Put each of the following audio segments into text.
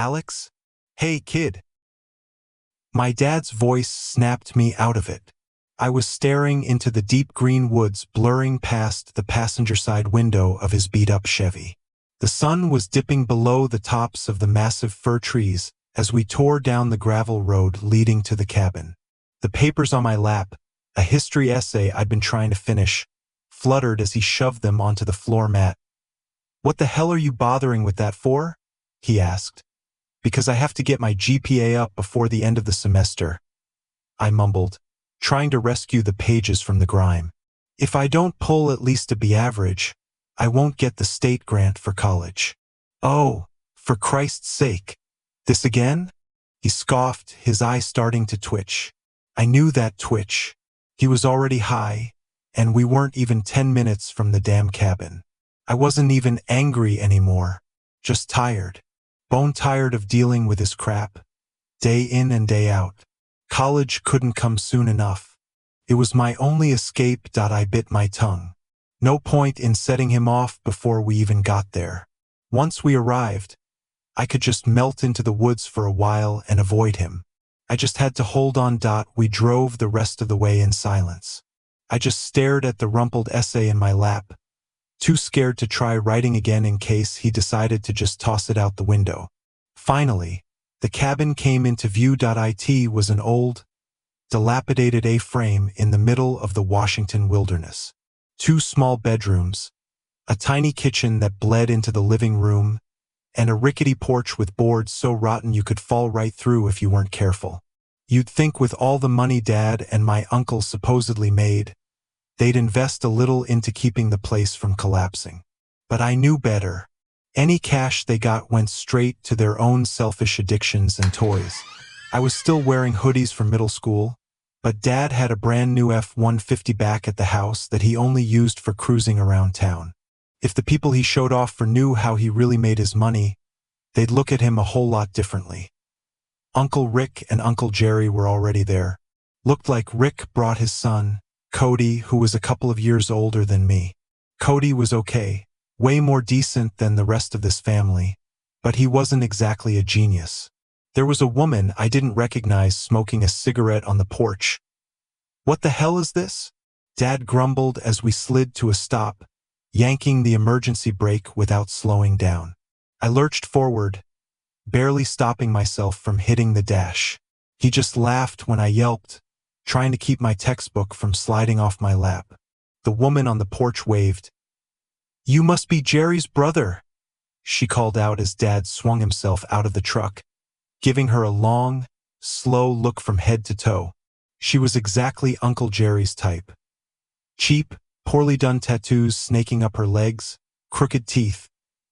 Alex? Hey, kid. My dad's voice snapped me out of it. I was staring into the deep green woods blurring past the passenger side window of his beat-up Chevy. The sun was dipping below the tops of the massive fir trees as we tore down the gravel road leading to the cabin. The papers on my lap, a history essay I'd been trying to finish, fluttered as he shoved them onto the floor mat. "What the hell are you bothering with that for?" he asked. "Because I have to get my GPA up before the end of the semester," I mumbled, trying to rescue the pages from the grime. "If I don't pull at least a B average, I won't get the state grant for college." "Oh, for Christ's sake. This again?" He scoffed, his eyes starting to twitch. I knew that twitch. He was already high, and we weren't even 10 minutes from the damn cabin. I wasn't even angry anymore, just tired. Bone-tired of dealing with his crap, day in and day out. College couldn't come soon enough. It was my only escape. I bit my tongue. No point in setting him off before we even got there. Once we arrived, I could just melt into the woods for a while and avoid him. I just had to hold on. We drove the rest of the way in silence. I just stared at the rumpled essay in my lap, too scared to try writing again in case he decided to just toss it out the window. Finally, the cabin came into view. It was an old, dilapidated A-frame in the middle of the Washington wilderness. 2 small bedrooms, a tiny kitchen that bled into the living room, and a rickety porch with boards so rotten you could fall right through if you weren't careful. You'd think with all the money Dad and my uncle supposedly made, they'd invest a little into keeping the place from collapsing. But I knew better. Any cash they got went straight to their own selfish addictions and toys. I was still wearing hoodies from middle school, but Dad had a brand new F-150 back at the house that he only used for cruising around town. If the people he showed off for knew how he really made his money, they'd look at him a whole lot differently. Uncle Rick and Uncle Jerry were already there. Looked like Rick brought his son, Cody, who was a couple of years older than me. Cody was okay, way more decent than the rest of this family, but he wasn't exactly a genius. There was a woman I didn't recognize smoking a cigarette on the porch. "What the hell is this?" Dad grumbled as we slid to a stop, yanking the emergency brake without slowing down. I lurched forward, barely stopping myself from hitting the dash. He just laughed when I yelped, trying to keep my textbook from sliding off my lap. The woman on the porch waved. "You must be Jerry's brother," she called out as Dad swung himself out of the truck, giving her a long, slow look from head to toe. She was exactly Uncle Jerry's type. Cheap, poorly done tattoos snaking up her legs, crooked teeth,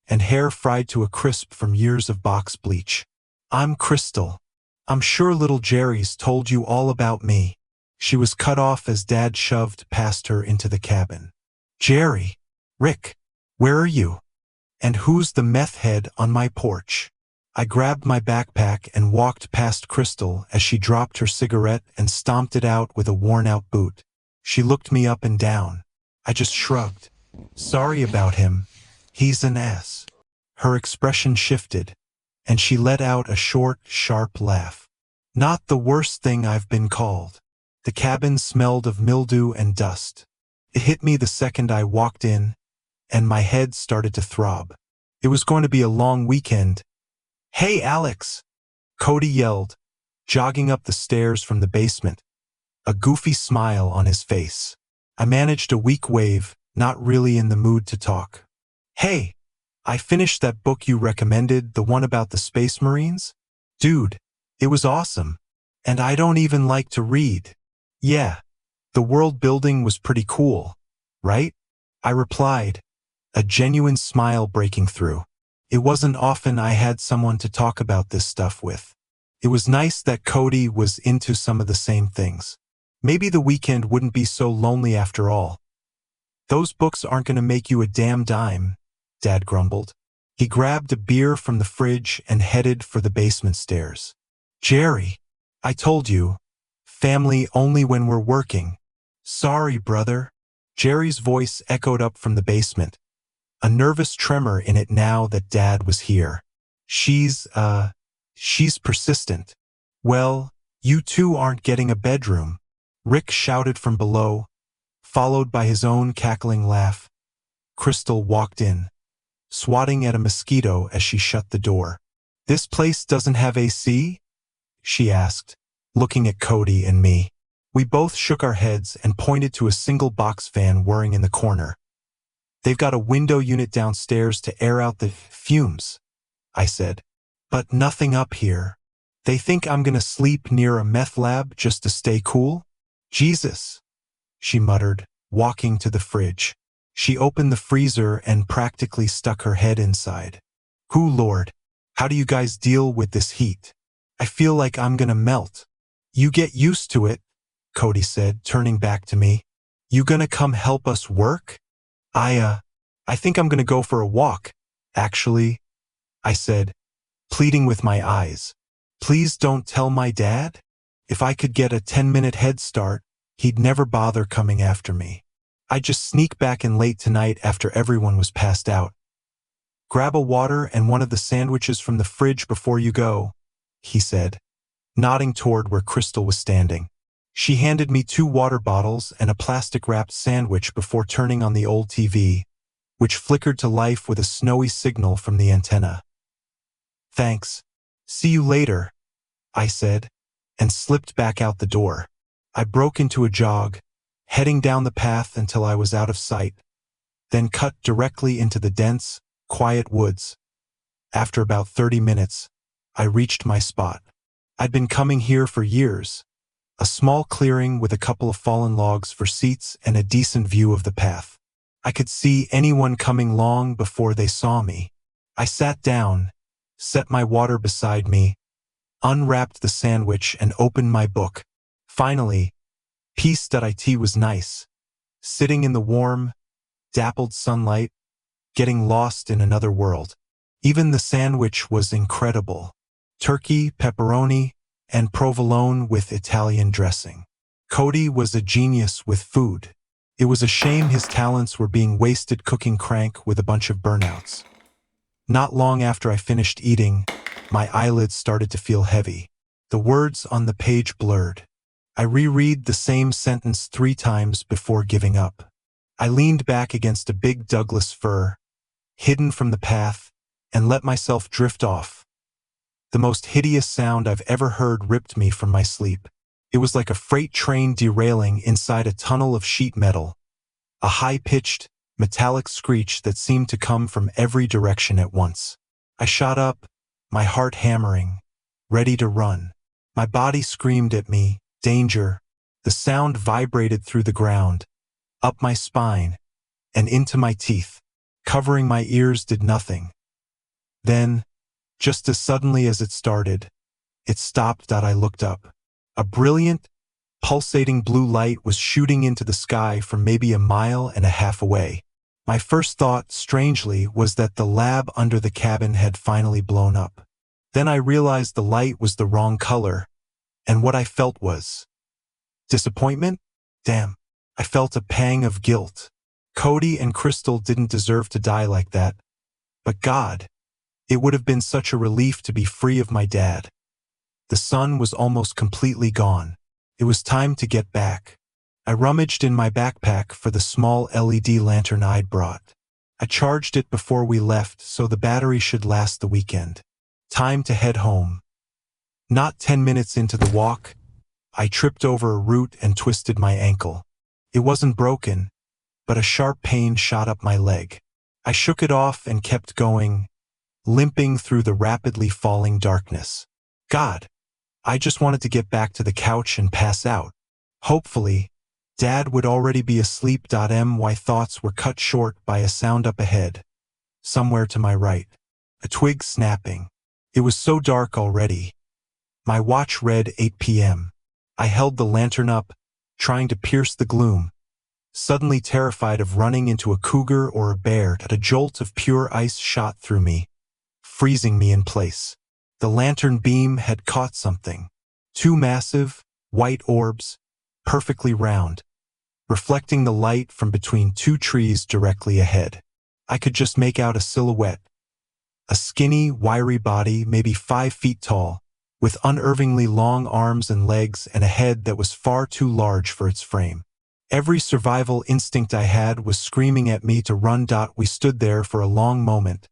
and hair fried to a crisp from years of box bleach. "I'm Crystal. I'm sure little Jerry's told you all about me." She was cut off as Dad shoved past her into the cabin. "Jerry, Rick, where are you? And who's the meth head on my porch?" I grabbed my backpack and walked past Crystal as she dropped her cigarette and stomped it out with a worn-out boot. She looked me up and down. I just shrugged. "Sorry about him. He's an ass." Her expression shifted, and she let out a short, sharp laugh. "Not the worst thing I've been called." The cabin smelled of mildew and dust. It hit me the second I walked in, and my head started to throb. It was going to be a long weekend. "Hey, Alex!" Cody yelled, jogging up the stairs from the basement, a goofy smile on his face. I managed a weak wave, not really in the mood to talk. "Hey, I finished that book you recommended, the one about the Space Marines. Dude, it was awesome. And I don't even like to read." "Yeah, the world building was pretty cool, right?" I replied, a genuine smile breaking through. It wasn't often I had someone to talk about this stuff with. It was nice that Cody was into some of the same things. Maybe the weekend wouldn't be so lonely after all. "Those books aren't going to make you a damn dime," Dad grumbled. He grabbed a beer from the fridge and headed for the basement stairs. "Jerry, I told you, family only when we're working." "Sorry, brother." Jerry's voice echoed up from the basement, a nervous tremor in it now that Dad was here. "She's, She's persistent. Well, you two aren't getting a bedroom, Rick shouted from below, followed by his own cackling laugh. Crystal walked in, swatting at a mosquito as she shut the door. This place doesn't have AC? She asked, looking at Cody and me. We both shook our heads and pointed to a single box fan whirring in the corner. They've got a window unit downstairs to air out the fumes, I said. But nothing up here. They think I'm gonna sleep near a meth lab just to stay cool? Jesus, she muttered, walking to the fridge. She opened the freezer and practically stuck her head inside. Who Lord, how do you guys deal with this heat? I feel like I'm gonna melt. You get used to it, Cody said, turning back to me. You gonna come help us work? I think I'm gonna go for a walk, actually, I said, pleading with my eyes. Please don't tell my dad? If I could get a 10-minute head start, he'd never bother coming after me. I'd just sneak back in late tonight after everyone was passed out. Grab a water and one of the sandwiches from the fridge before you go, he said, nodding toward where Crystal was standing. She handed me 2 water bottles and a plastic-wrapped sandwich before turning on the old TV, which flickered to life with a snowy signal from the antenna. Thanks. See you later, I said, and slipped back out the door. I broke into a jog, heading down the path until I was out of sight, then cut directly into the dense, quiet woods. After about 30 minutes, I reached my spot. I'd been coming here for years, a small clearing with a couple of fallen logs for seats and a decent view of the path. I could see anyone coming long before they saw me. I sat down, set my water beside me, unwrapped the sandwich and opened my book. Finally, Peace.it was nice, sitting in the warm, dappled sunlight, getting lost in another world. Even the sandwich was incredible. Turkey, pepperoni, and provolone with Italian dressing. Cody was a genius with food. It was a shame his talents were being wasted cooking crank with a bunch of burnouts. Not long after I finished eating, my eyelids started to feel heavy. The words on the page blurred. I reread the same sentence 3 times before giving up. I leaned back against a big Douglas fir, hidden from the path, and let myself drift off. The most hideous sound I've ever heard ripped me from my sleep. It was like a freight train derailing inside a tunnel of sheet metal, a high-pitched, metallic screech that seemed to come from every direction at once. I shot up, my heart hammering, ready to run. My body screamed at me, danger. The sound vibrated through the ground, up my spine, and into my teeth. Covering my ears did nothing. Then, just as suddenly as it started, it stopped. I looked up. A brilliant, pulsating blue light was shooting into the sky from maybe 1.5 miles away. My first thought, strangely, was that the lab under the cabin had finally blown up. Then I realized the light was the wrong color, and what I felt was disappointment? Damn, I felt a pang of guilt. Cody and Crystal didn't deserve to die like that. But God, it would have been such a relief to be free of my dad. The sun was almost completely gone. It was time to get back. I rummaged in my backpack for the small LED lantern I'd brought. I charged it before we left so the battery should last the weekend. Time to head home. Not 10 minutes into the walk, I tripped over a root and twisted my ankle. It wasn't broken, but a sharp pain shot up my leg. I shook it off and kept going, limping through the rapidly falling darkness. God, I just wanted to get back to the couch and pass out. Hopefully, Dad would already be asleep. My thoughts were cut short by a sound up ahead, somewhere to my right. A twig snapping. It was so dark already. My watch read 8 p.m. I held the lantern up, trying to pierce the gloom, suddenly terrified of running into a cougar or a bear. A jolt of pure ice shot through me, freezing me in place. The lantern beam had caught something. 2 massive, white orbs, perfectly round, reflecting the light from between 2 trees directly ahead. I could just make out a silhouette, A skinny, wiry body, maybe 5 feet tall, with unnervingly long arms and legs and a head that was far too large for its frame. Every survival instinct I had was screaming at me to run. We stood there for a long moment,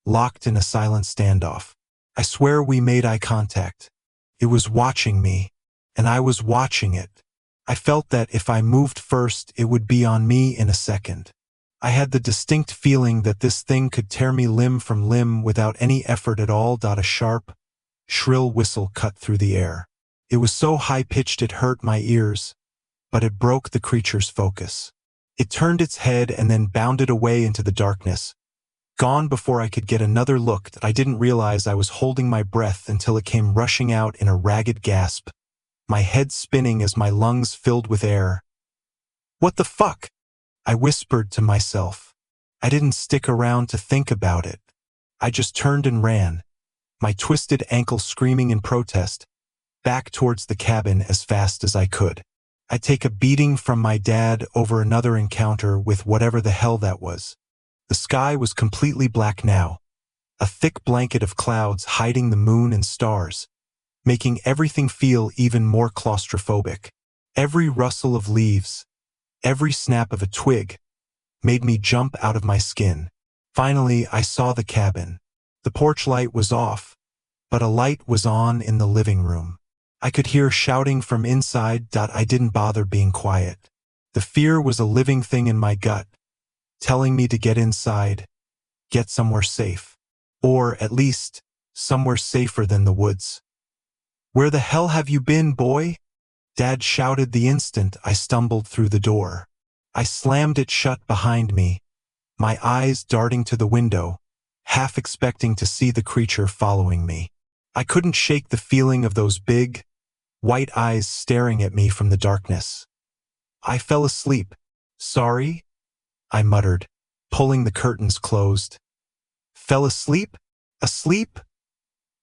locked in a silent standoff. I swear we made eye contact. It was watching me, and I was watching it. I felt that if I moved first, it would be on me in a second. I had the distinct feeling that this thing could tear me limb from limb without any effort at all. A sharp, shrill whistle cut through the air. It was so high-pitched it hurt my ears, but it broke the creature's focus. It turned its head and then bounded away into the darkness. Gone before I could get another look. I didn't realize I was holding my breath until it came rushing out in a ragged gasp, my head spinning as my lungs filled with air. "What the fuck?" I whispered to myself. I didn't stick around to think about it. I just turned and ran, my twisted ankle screaming in protest, back towards the cabin as fast as I could. I'd take a beating from my dad over another encounter with whatever the hell that was. The sky was completely black now, a thick blanket of clouds hiding the moon and stars, making everything feel even more claustrophobic. Every rustle of leaves, every snap of a twig, made me jump out of my skin. Finally, I saw the cabin. The porch light was off, but a light was on in the living room. I could hear shouting from inside. I didn't bother being quiet. The fear was a living thing in my gut, telling me to get inside, get somewhere safe. Or, at least, somewhere safer than the woods. "Where the hell have you been, boy?" Dad shouted the instant I stumbled through the door. I slammed it shut behind me, my eyes darting to the window, half expecting to see the creature following me. I couldn't shake the feeling of those big, white eyes staring at me from the darkness. I fell asleep. "Sorry?" I muttered, pulling the curtains closed. "Fell asleep? Asleep?"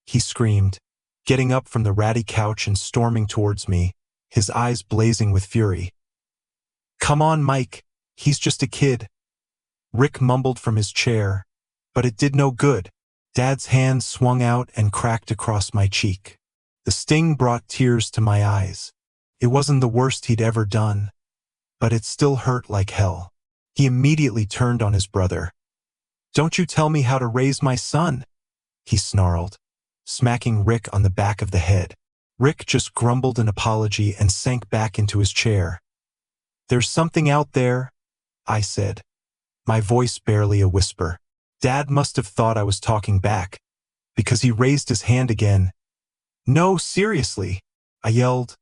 he screamed, getting up from the ratty couch and storming towards me, his eyes blazing with fury. "Come on, Mike, he's just a kid." Rick mumbled from his chair, but it did no good. Dad's hand swung out and cracked across my cheek. The sting brought tears to my eyes. It wasn't the worst he'd ever done, but it still hurt like hell. He immediately turned on his brother. "Don't you tell me how to raise my son," he snarled, smacking Rick on the back of the head. Rick just grumbled an apology and sank back into his chair. "There's something out there," I said, my voice barely a whisper. Dad must have thought I was talking back, because he raised his hand again. "No, seriously," I yelled,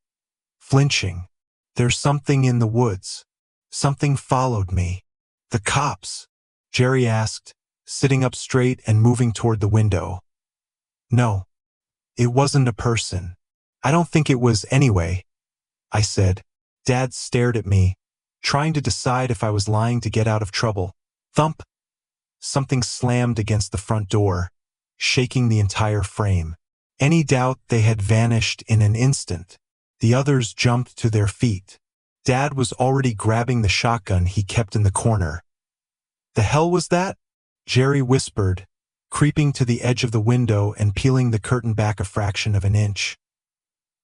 flinching. "There's something in the woods. Something followed me." "The cops?" Jerry asked, sitting up straight and moving toward the window. "No, it wasn't a person. I don't think it was anyway," I said. Dad stared at me, trying to decide if I was lying to get out of trouble. Thump! Something slammed against the front door, shaking the entire frame. Any doubt they had vanished in an instant. The others jumped to their feet. Dad was already grabbing the shotgun he kept in the corner. "The hell was that?" Jerry whispered, creeping to the edge of the window and peeling the curtain back a fraction of an inch.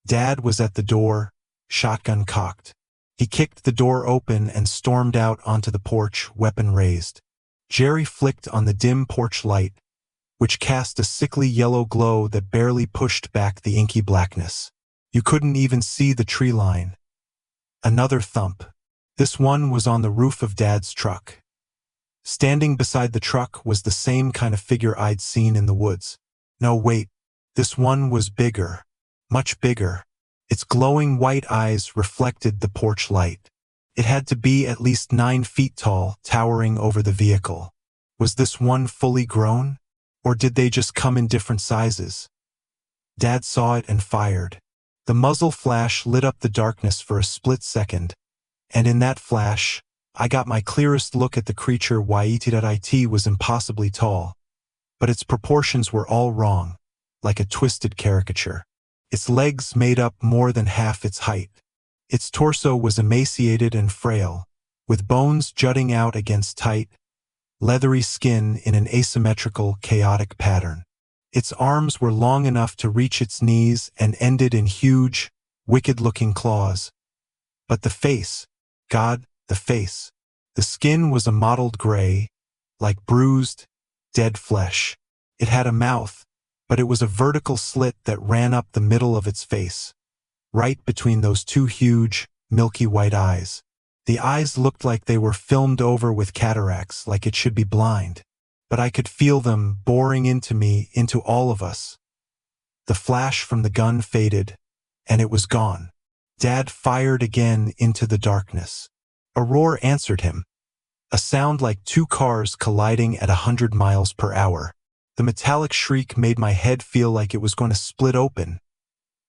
Dad was at the door, shotgun cocked. He kicked the door open and stormed out onto the porch, weapon raised. Jerry flicked on the dim porch light, which cast a sickly yellow glow that barely pushed back the inky blackness. You couldn't even see the tree line. Another thump. This one was on the roof of Dad's truck. Standing beside the truck was the same kind of figure I'd seen in the woods. No, wait. This one was bigger. Much bigger. Its glowing white eyes reflected the porch light. It had to be at least 9 feet tall, towering over the vehicle. Was this one fully grown? Or did they just come in different sizes? Dad saw it and fired. The muzzle flash lit up the darkness for a split second, and in that flash, I got my clearest look at the creature. It was impossibly tall, but its proportions were all wrong, like a twisted caricature. Its legs made up more than half its height. Its torso was emaciated and frail, with bones jutting out against tight, leathery skin in an asymmetrical, chaotic pattern. Its arms were long enough to reach its knees and ended in huge, wicked-looking claws. But the face, God, the face. The skin was a mottled gray, like bruised, dead flesh. It had a mouth, but it was a vertical slit that ran up the middle of its face, right between those two huge, milky white eyes. The eyes looked like they were filmed over with cataracts, like it should be blind. But I could feel them boring into me, into all of us. The flash from the gun faded, and it was gone. Dad fired again into the darkness. A roar answered him, a sound like two cars colliding at 100 miles per hour. The metallic shriek made my head feel like it was going to split open.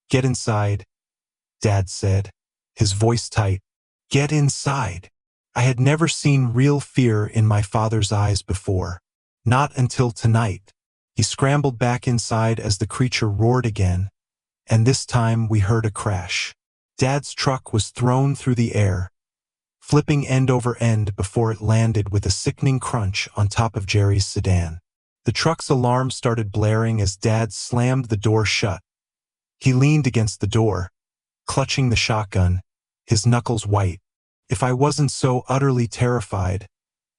"Get inside," Dad said, his voice tight. "Get inside." I had never seen real fear in my father's eyes before. Not until tonight. He scrambled back inside as the creature roared again, and this time we heard a crash. Dad's truck was thrown through the air, flipping end over end before it landed with a sickening crunch on top of Jerry's sedan. The truck's alarm started blaring as Dad slammed the door shut. He leaned against the door, clutching the shotgun, his knuckles white. If I wasn't so utterly terrified,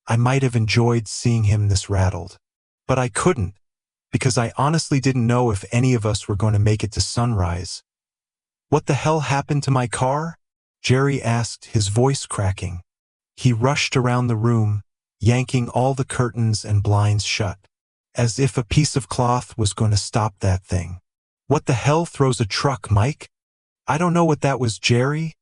I might have enjoyed seeing him this rattled. But I couldn't, because I honestly didn't know if any of us were going to make it to sunrise. "What the hell happened to my car?" Jerry asked, his voice cracking. He rushed around the room, yanking all the curtains and blinds shut, as if a piece of cloth was going to stop that thing. "What the hell throws a truck, Mike?" "I don't know what that was, Jerry,"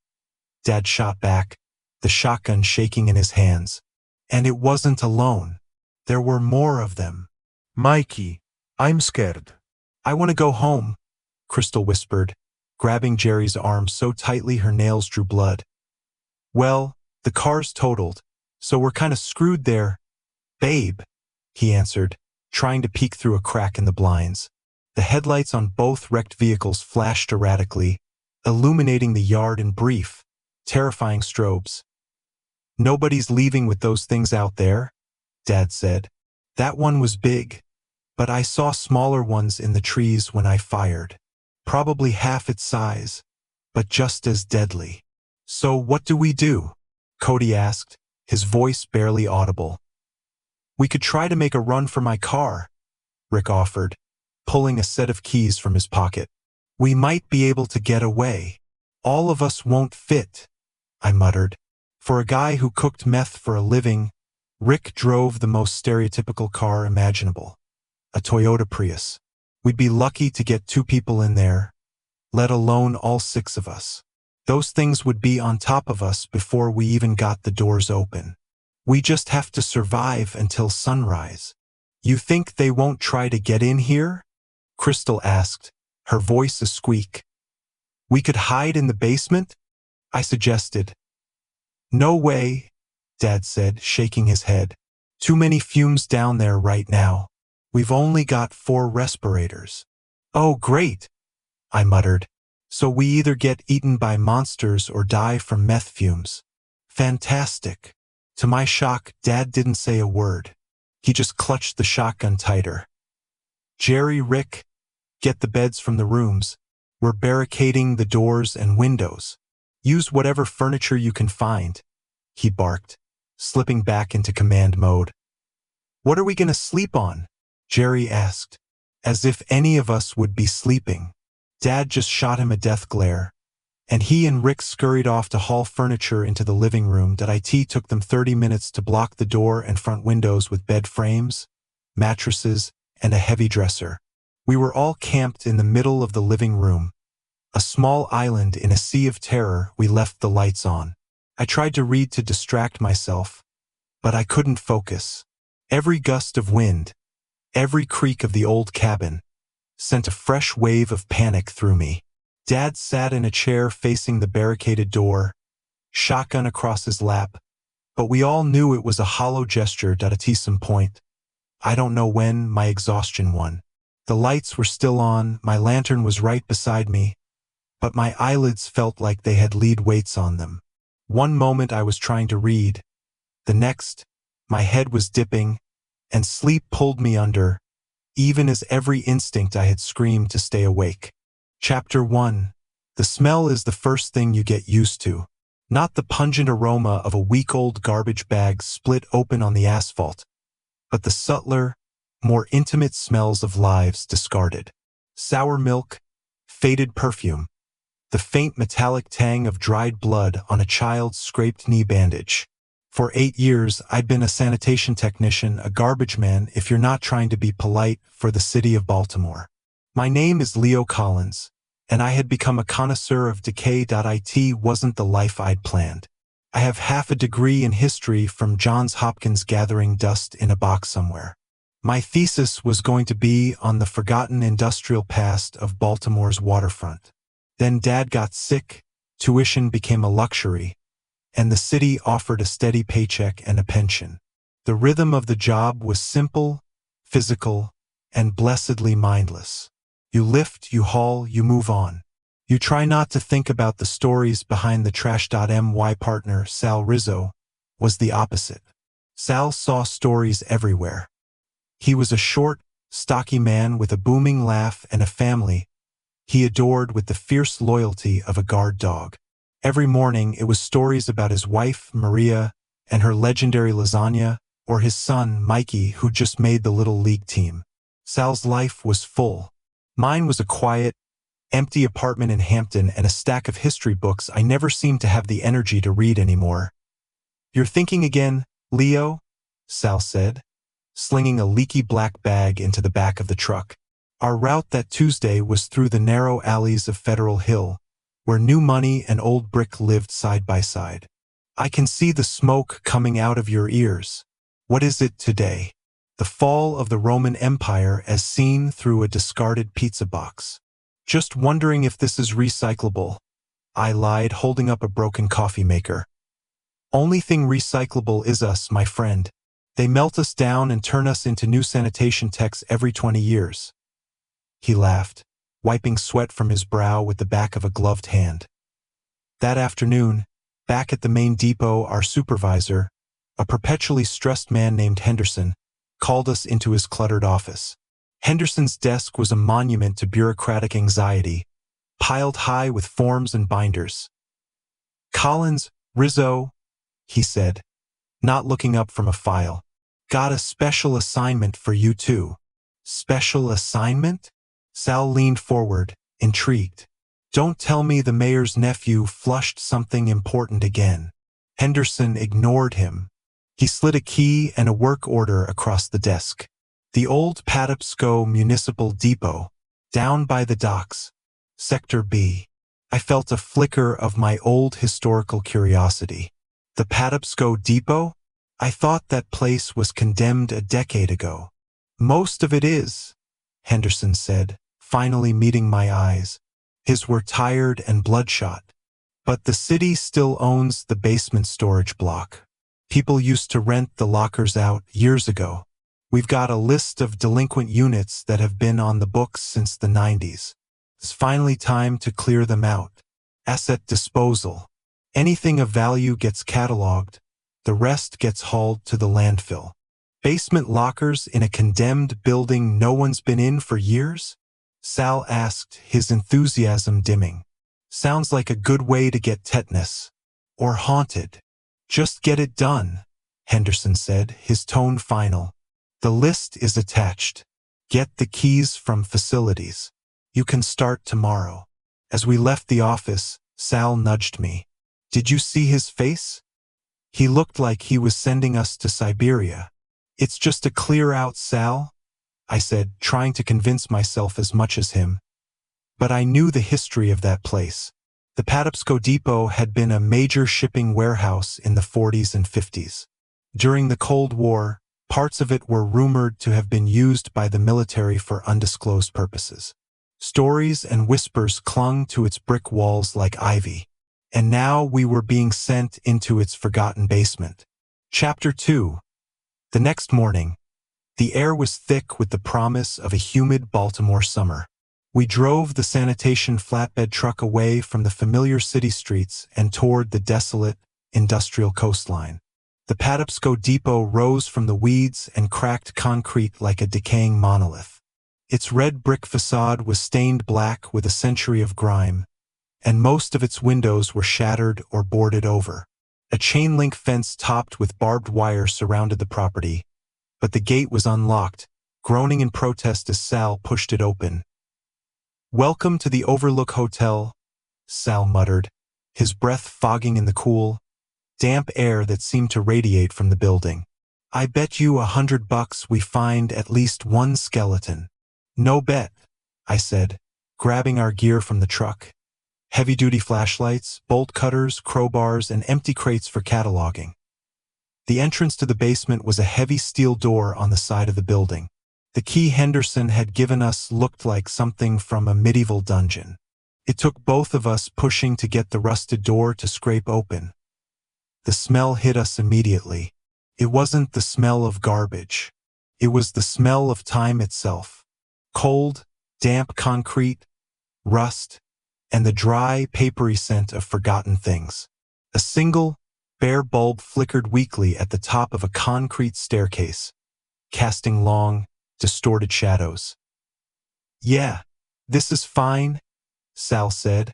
Dad shot back, the shotgun shaking in his hands. "And it wasn't alone. There were more of them." "Mikey, I'm scared." "I want to go home," Crystal whispered, grabbing Jerry's arm so tightly her nails drew blood. "Well, the car's totaled, so we're kind of screwed there, babe," he answered, trying to peek through a crack in the blinds. The headlights on both wrecked vehicles flashed erratically, illuminating the yard in brief, terrifying strobes. "Nobody's leaving with those things out there," Dad said. "That one was big, but I saw smaller ones in the trees when I fired. Probably half its size, but just as deadly." "So what do we do?" Cody asked, his voice barely audible. "We could try to make a run for my car," Rick offered, pulling a set of keys from his pocket. "We might be able to get away." "All of us won't fit," I muttered. For a guy who cooked meth for a living, Rick drove the most stereotypical car imaginable, a Toyota Prius. We'd be lucky to get 2 people in there, let alone all 6 of us. Those things would be on top of us before we even got the doors open. We just have to survive until sunrise. "You think they won't try to get in here?" Crystal asked, her voice a squeak. "We could hide in the basement?" I suggested. "No way," Dad said, shaking his head. "Too many fumes down there right now. We've only got 4 respirators." "Oh, great," I muttered. "So we either get eaten by monsters or die from meth fumes." "Fantastic." To my shock, Dad didn't say a word. He just clutched the shotgun tighter. "Jerry, Rick, get the beds from the rooms. We're barricading the doors and windows. Use whatever furniture you can find," he barked, slipping back into command mode. "What are we going to sleep on?" Jerry asked, as if any of us would be sleeping. Dad just shot him a death glare, and he and Rick scurried off to haul furniture into the living room. It took them 30 minutes to block the door and front windows with bed frames, mattresses, and a heavy dresser. We were all camped in the middle of the living room, a small island in a sea of terror. We left the lights on. I tried to read to distract myself, but I couldn't focus. Every gust of wind, every creak of the old cabin, sent a fresh wave of panic through me. Dad sat in a chair facing the barricaded door, shotgun across his lap, but we all knew it was a hollow gesture. At some point, I don't know when, my exhaustion won. The lights were still on, my lantern was right beside me, but my eyelids felt like they had lead weights on them. One moment I was trying to read, the next, My head was dipping, and sleep pulled me under, even as every instinct I had screamed to stay awake. Chapter 1. The smell is the first thing you get used to. Not the pungent aroma of a week-old garbage bag split open on the asphalt, but the subtler, more intimate smells of lives discarded. Sour milk, faded perfume, the faint metallic tang of dried blood on a child's scraped knee bandage. For 8 years, I'd been a sanitation technician, a garbage man if you're not trying to be polite, for the city of Baltimore. My name is Leo Collins, and I had become a connoisseur of decay. It wasn't the life I'd planned. I have half a degree in history from Johns Hopkins, gathering dust in a box somewhere. My thesis was going to be on the forgotten industrial past of Baltimore's waterfront. Then Dad got sick, tuition became a luxury, and the city offered a steady paycheck and a pension. The rhythm of the job was simple, physical, and blessedly mindless. You lift, you haul, you move on. You try not to think about the stories behind the trash. My partner, Sal Rizzo, was the opposite. Sal saw stories everywhere. He was a short, stocky man with a booming laugh and a family he adored with the fierce loyalty of a guard dog. Every morning it was stories about his wife, Maria, and her legendary lasagna, or his son, Mikey, who just made the Little League team. Sal's life was full. Mine was a quiet, empty apartment in Hampton and a stack of history books I never seemed to have the energy to read anymore. "You're thinking again, Leo?" Sal said, slinging a leaky black bag into the back of the truck. Our route that Tuesday was through the narrow alleys of Federal Hill, where new money and old brick lived side by side. "I can see the smoke coming out of your ears. What is it today?" "The fall of the Roman Empire as seen through a discarded pizza box." "Just wondering if this is recyclable," I lied, holding up a broken coffee maker. "Only thing recyclable is us, my friend. They melt us down and turn us into new sanitation techs every 20 years. He laughed, wiping sweat from his brow with the back of a gloved hand. That afternoon, back at the main depot, our supervisor, a perpetually stressed man named Henderson, called us into his cluttered office. Henderson's desk was a monument to bureaucratic anxiety, piled high with forms and binders. "Collins, Rizzo," he said, not looking up from a file. "Got a special assignment for you too." "Special assignment?" Sal leaned forward, intrigued. "Don't tell me the mayor's nephew flushed something important again." Henderson ignored him. He slid a key and a work order across the desk. "The old Patapsco Municipal Depot, down by the docks, Sector B." I felt a flicker of my old historical curiosity. The Patapsco Depot? I thought that place was condemned a decade ago. "Most of it is," Henderson said, finally meeting my eyes. His were tired and bloodshot. "But the city still owns the basement storage block. People used to rent the lockers out years ago. We've got a list of delinquent units that have been on the books since the 90s. It's finally time to clear them out. Asset disposal. Anything of value gets cataloged, the rest gets hauled to the landfill." "Basement lockers in a condemned building no one's been in for years?" Sal asked, his enthusiasm dimming. "Sounds like a good way to get tetanus. Or haunted." "Just get it done," Henderson said, his tone final. "The list is attached. Get the keys from facilities. You can start tomorrow." As we left the office, Sal nudged me. "Did you see his face? He looked like he was sending us to Siberia." "It's just a clear out, Sal," I said, trying to convince myself as much as him. But I knew the history of that place. The Patapsco Depot had been a major shipping warehouse in the 40s and 50s. During the Cold War, parts of it were rumored to have been used by the military for undisclosed purposes. Stories and whispers clung to its brick walls like ivy. And now we were being sent into its forgotten basement. Chapter 2. The next morning, the air was thick with the promise of a humid Baltimore summer. We drove the sanitation flatbed truck away from the familiar city streets and toward the desolate, industrial coastline. The Patapsco depot rose from the weeds and cracked concrete like a decaying monolith. Its red brick facade was stained black with a century of grime, and most of its windows were shattered or boarded over. A chain-link fence topped with barbed wire surrounded the property, but the gate was unlocked, groaning in protest as Sal pushed it open. "Welcome to the Overlook Hotel," Sal muttered, his breath fogging in the cool, damp air that seemed to radiate from the building. "I bet you $100 we find at least one skeleton." "No bet," I said, grabbing our gear from the truck. Heavy-duty flashlights, bolt cutters, crowbars, and empty crates for cataloging. The entrance to the basement was a heavy steel door on the side of the building. The key Henderson had given us looked like something from a medieval dungeon. It took both of us pushing to get the rusted door to scrape open. The smell hit us immediately. It wasn't the smell of garbage. It was the smell of time itself. Cold, damp concrete, rust, and the dry, papery scent of forgotten things. A single, bare bulb flickered weakly at the top of a concrete staircase, casting long, distorted shadows. "Yeah, this is fine," Sal said,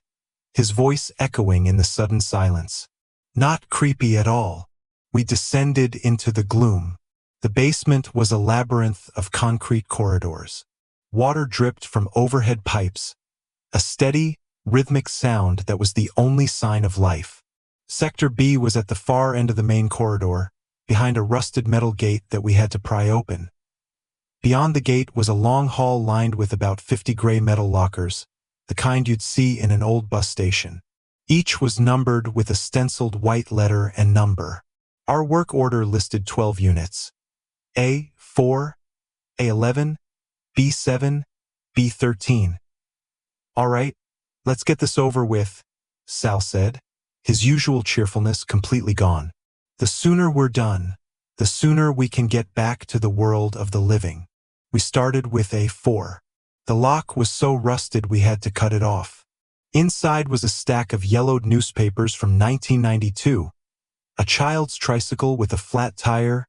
his voice echoing in the sudden silence. "Not creepy at all." We descended into the gloom. The basement was a labyrinth of concrete corridors. Water dripped from overhead pipes, a steady, rhythmic sound that was the only sign of life. Sector B was at the far end of the main corridor, behind a rusted metal gate that we had to pry open. Beyond the gate was a long hall lined with about 50 gray metal lockers, the kind you'd see in an old bus station. Each was numbered with a stenciled white letter and number. Our work order listed 12 units. A4, A11, B7, B13. "All right, let's get this over with," Sal said, his usual cheerfulness completely gone. "The sooner we're done, the sooner we can get back to the world of the living." We started with A4. The lock was so rusted we had to cut it off. Inside was a stack of yellowed newspapers from 1992, a child's tricycle with a flat tire,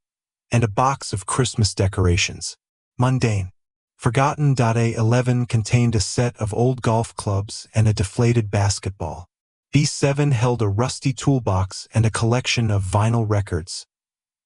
and a box of Christmas decorations. Mundane. Forgotten. A11 contained a set of old golf clubs and a deflated basketball. B7 held a rusty toolbox and a collection of vinyl records,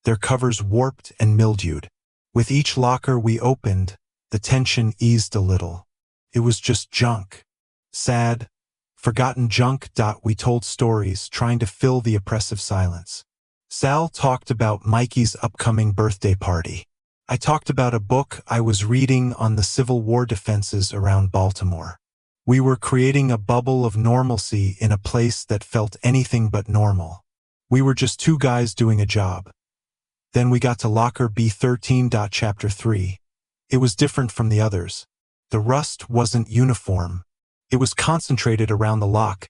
their covers warped and mildewed. With each locker we opened, the tension eased a little. It was just junk. Sad, forgotten junk. We told stories, trying to fill the oppressive silence. Sal talked about Mikey's upcoming birthday party. I talked about a book I was reading on the Civil War defenses around Baltimore. We were creating a bubble of normalcy in a place that felt anything but normal. We were just two guys doing a job. Then we got to locker B13. Chapter 3. It was different from the others. The rust wasn't uniform. It was concentrated around the lock,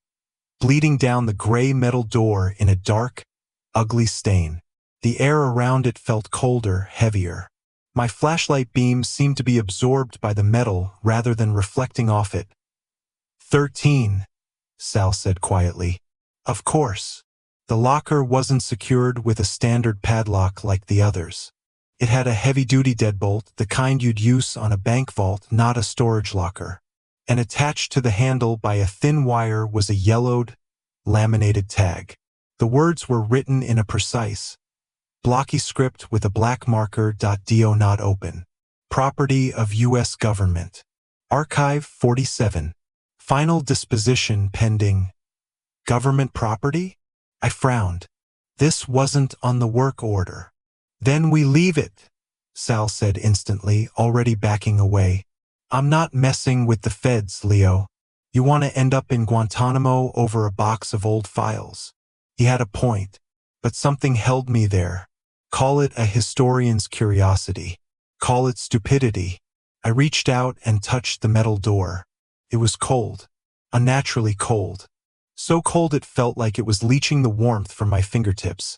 bleeding down the gray metal door in a dark, ugly stain. The air around it felt colder, heavier. My flashlight beam seemed to be absorbed by the metal rather than reflecting off it. 13, Sal said quietly. Of course. The locker wasn't secured with a standard padlock like the others. It had a heavy-duty deadbolt, the kind you'd use on a bank vault, not a storage locker. And attached to the handle by a thin wire was a yellowed, laminated tag. The words were written in a precise, blocky script with a black marker. Do not open. Property of U.S. government. Archive 47. Final disposition pending. Government property? I frowned. This wasn't on the work order. Then we leave it, Sal said instantly, already backing away. I'm not messing with the feds, Leo. You want to end up in Guantanamo over a box of old files. He had a point, but something held me there. Call it a historian's curiosity. Call it stupidity. I reached out and touched the metal door. It was cold, unnaturally cold. So cold it felt like it was leaching the warmth from my fingertips.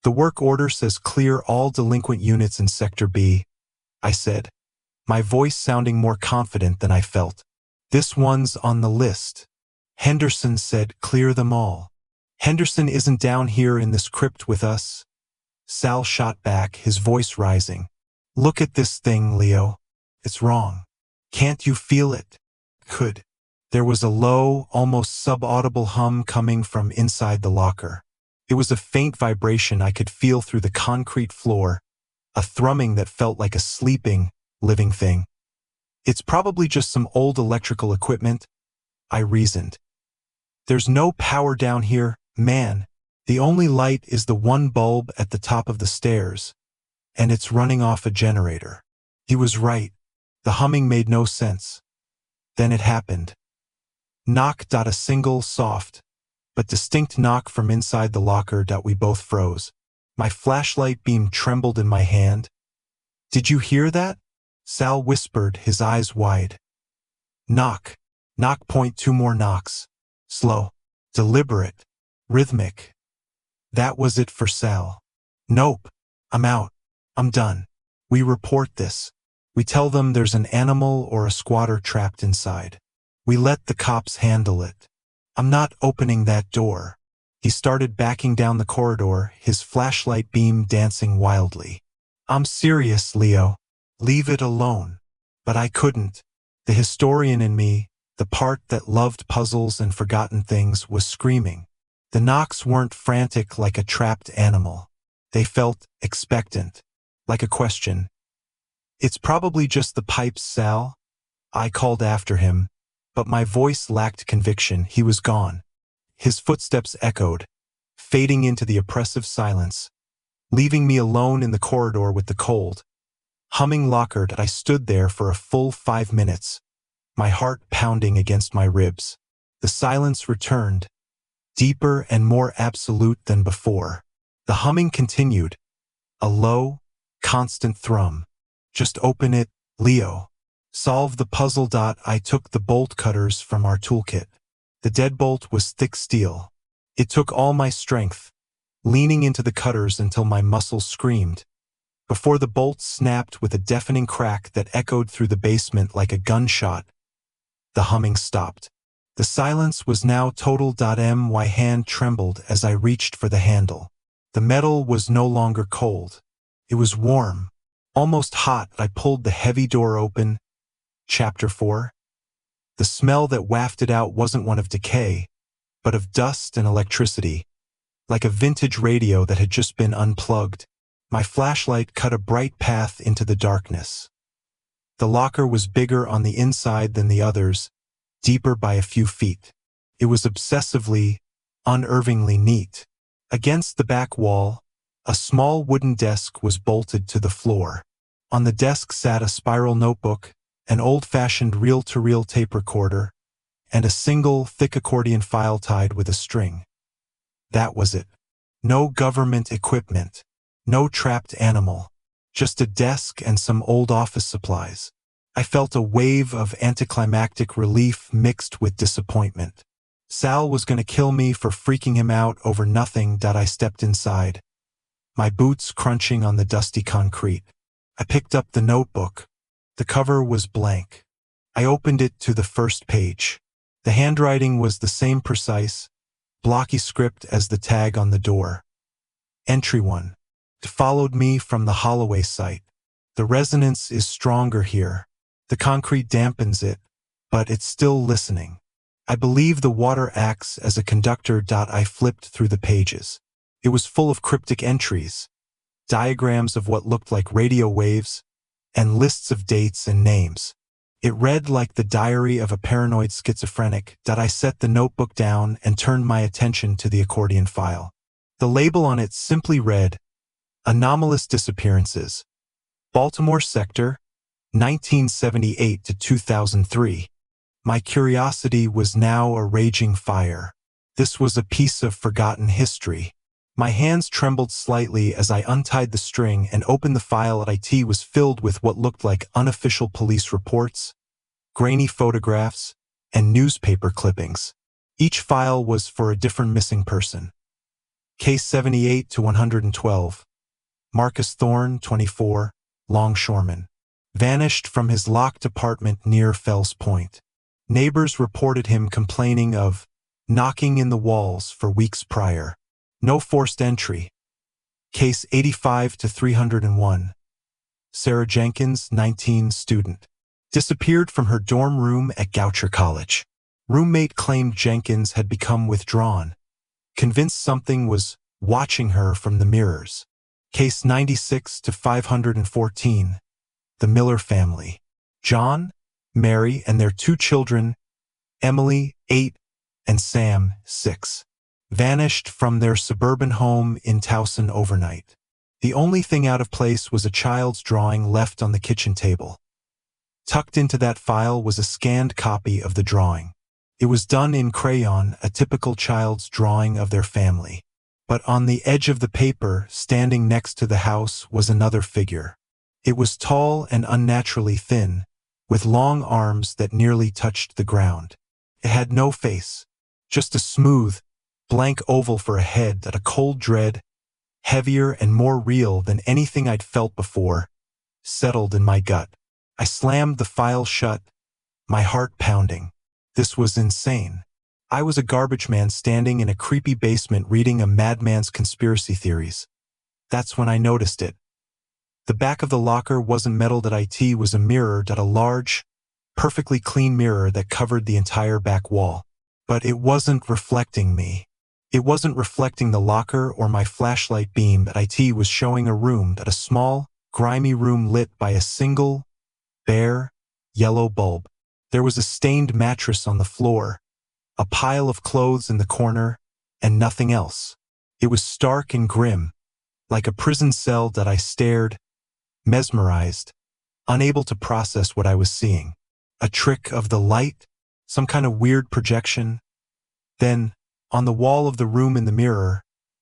The work order says clear all delinquent units in Sector B, I said, my voice sounding more confident than I felt. This one's on the list. Henderson said clear them all. Henderson isn't down here in this crypt with us, Sal shot back, his voice rising. Look at this thing, Leo. It's wrong. Can't you feel it? Could. There was a low, almost subaudible hum coming from inside the locker. It was a faint vibration I could feel through the concrete floor, a thrumming that felt like a sleeping, living thing. It's probably just some old electrical equipment, I reasoned. There's no power down here, man. The only light is the one bulb at the top of the stairs, and it's running off a generator. He was right. The humming made no sense. Then it happened. Knock. A single, soft, but distinct knock from inside the locker. We both froze. My flashlight beam trembled in my hand. Did you hear that? Sal whispered, his eyes wide. Knock. Knock. Two more knocks. Slow. Deliberate. Rhythmic. That was it for Sal. Nope. I'm out. I'm done. We report this. We tell them there's an animal or a squatter trapped inside. We let the cops handle it. I'm not opening that door. He started backing down the corridor, his flashlight beam dancing wildly. I'm serious, Leo. Leave it alone. But I couldn't. The historian in me, the part that loved puzzles and forgotten things, was screaming. The knocks weren't frantic like a trapped animal. They felt expectant, like a question. It's probably just the pipes, Sal. I called after him, but my voice lacked conviction. He was gone. His footsteps echoed, fading into the oppressive silence, leaving me alone in the corridor with the cold, humming locker. I stood there for a full 5 minutes, my heart pounding against my ribs. The silence returned, deeper and more absolute than before. The humming continued, a low, constant thrum. Just open it, Leo. Solve the puzzle. I took the bolt cutters from our toolkit. The deadbolt was thick steel. It took all my strength, leaning into the cutters until my muscles screamed, before the bolt snapped with a deafening crack that echoed through the basement like a gunshot. The humming stopped. The silence was now total. My hand trembled as I reached for the handle. The metal was no longer cold. It was warm, almost hot. I pulled the heavy door open. Chapter 4. The smell that wafted out wasn't one of decay, but of dust and electricity, like a vintage radio that had just been unplugged. My flashlight cut a bright path into the darkness. The locker was bigger on the inside than the others, deeper by a few feet. It was obsessively, unnervingly neat. Against the back wall, a small wooden desk was bolted to the floor. On the desk sat a spiral notebook, an old-fashioned reel-to-reel tape recorder, and a single, thick accordion file tied with a string. That was it. No government equipment, no trapped animal, just a desk and some old office supplies. I felt a wave of anticlimactic relief mixed with disappointment. Sal was going to kill me for freaking him out over nothing. I stepped inside, my boots crunching on the dusty concrete. I picked up the notebook. The cover was blank. I opened it to the first page. The handwriting was the same precise, blocky script as the tag on the door. Entry 1. Followed me from the Holloway site. The resonance is stronger here. The concrete dampens it, but it's still listening. I believe the water acts as a conductor. I flipped through the pages. It was full of cryptic entries, diagrams of what looked like radio waves, and lists of dates and names. It read like the diary of a paranoid schizophrenic. I set the notebook down and turned my attention to the accordion file. The label on it simply read, Anomalous Disappearances, Baltimore Sector, 1978 to 2003. My curiosity was now a raging fire. This was a piece of forgotten history. My hands trembled slightly as I untied the string and opened the file. It was filled with what looked like unofficial police reports, grainy photographs, and newspaper clippings. Each file was for a different missing person. Case 78 to 112. Marcus Thorne, 24, longshoreman. Vanished from his locked apartment near Fells Point. Neighbors reported him complaining of knocking in the walls for weeks prior. No forced entry. Case 85 to 301. Sarah Jenkins, 19, student. Disappeared from her dorm room at Goucher College. Roommate claimed Jenkins had become withdrawn, convinced something was watching her from the mirrors. Case 96 to 514. The Miller family. John, Mary, and their 2 children, Emily, 8, and Sam, 6, vanished from their suburban home in Towson overnight. The only thing out of place was a child's drawing left on the kitchen table. Tucked into that file was a scanned copy of the drawing. It was done in crayon, a typical child's drawing of their family. But on the edge of the paper, standing next to the house, was another figure. It was tall and unnaturally thin, with long arms that nearly touched the ground. It had no face, just a smooth, blank oval for a head that a cold dread, heavier and more real than anything I'd felt before, settled in my gut. I slammed the file shut, my heart pounding. This was insane. I was a garbage man standing in a creepy basement reading a madman's conspiracy theories. That's when I noticed it. The back of the locker wasn't metal. It was a mirror, a large, perfectly clean mirror that covered the entire back wall. But it wasn't reflecting me. It wasn't reflecting the locker or my flashlight beam. It was showing a room, a small, grimy room lit by a single, bare, yellow bulb. There was a stained mattress on the floor, a pile of clothes in the corner, and nothing else. It was stark and grim, like a prison cell that I stared, mesmerized, unable to process what I was seeing. A trick of the light? Some kind of weird projection? Then, on the wall of the room in the mirror,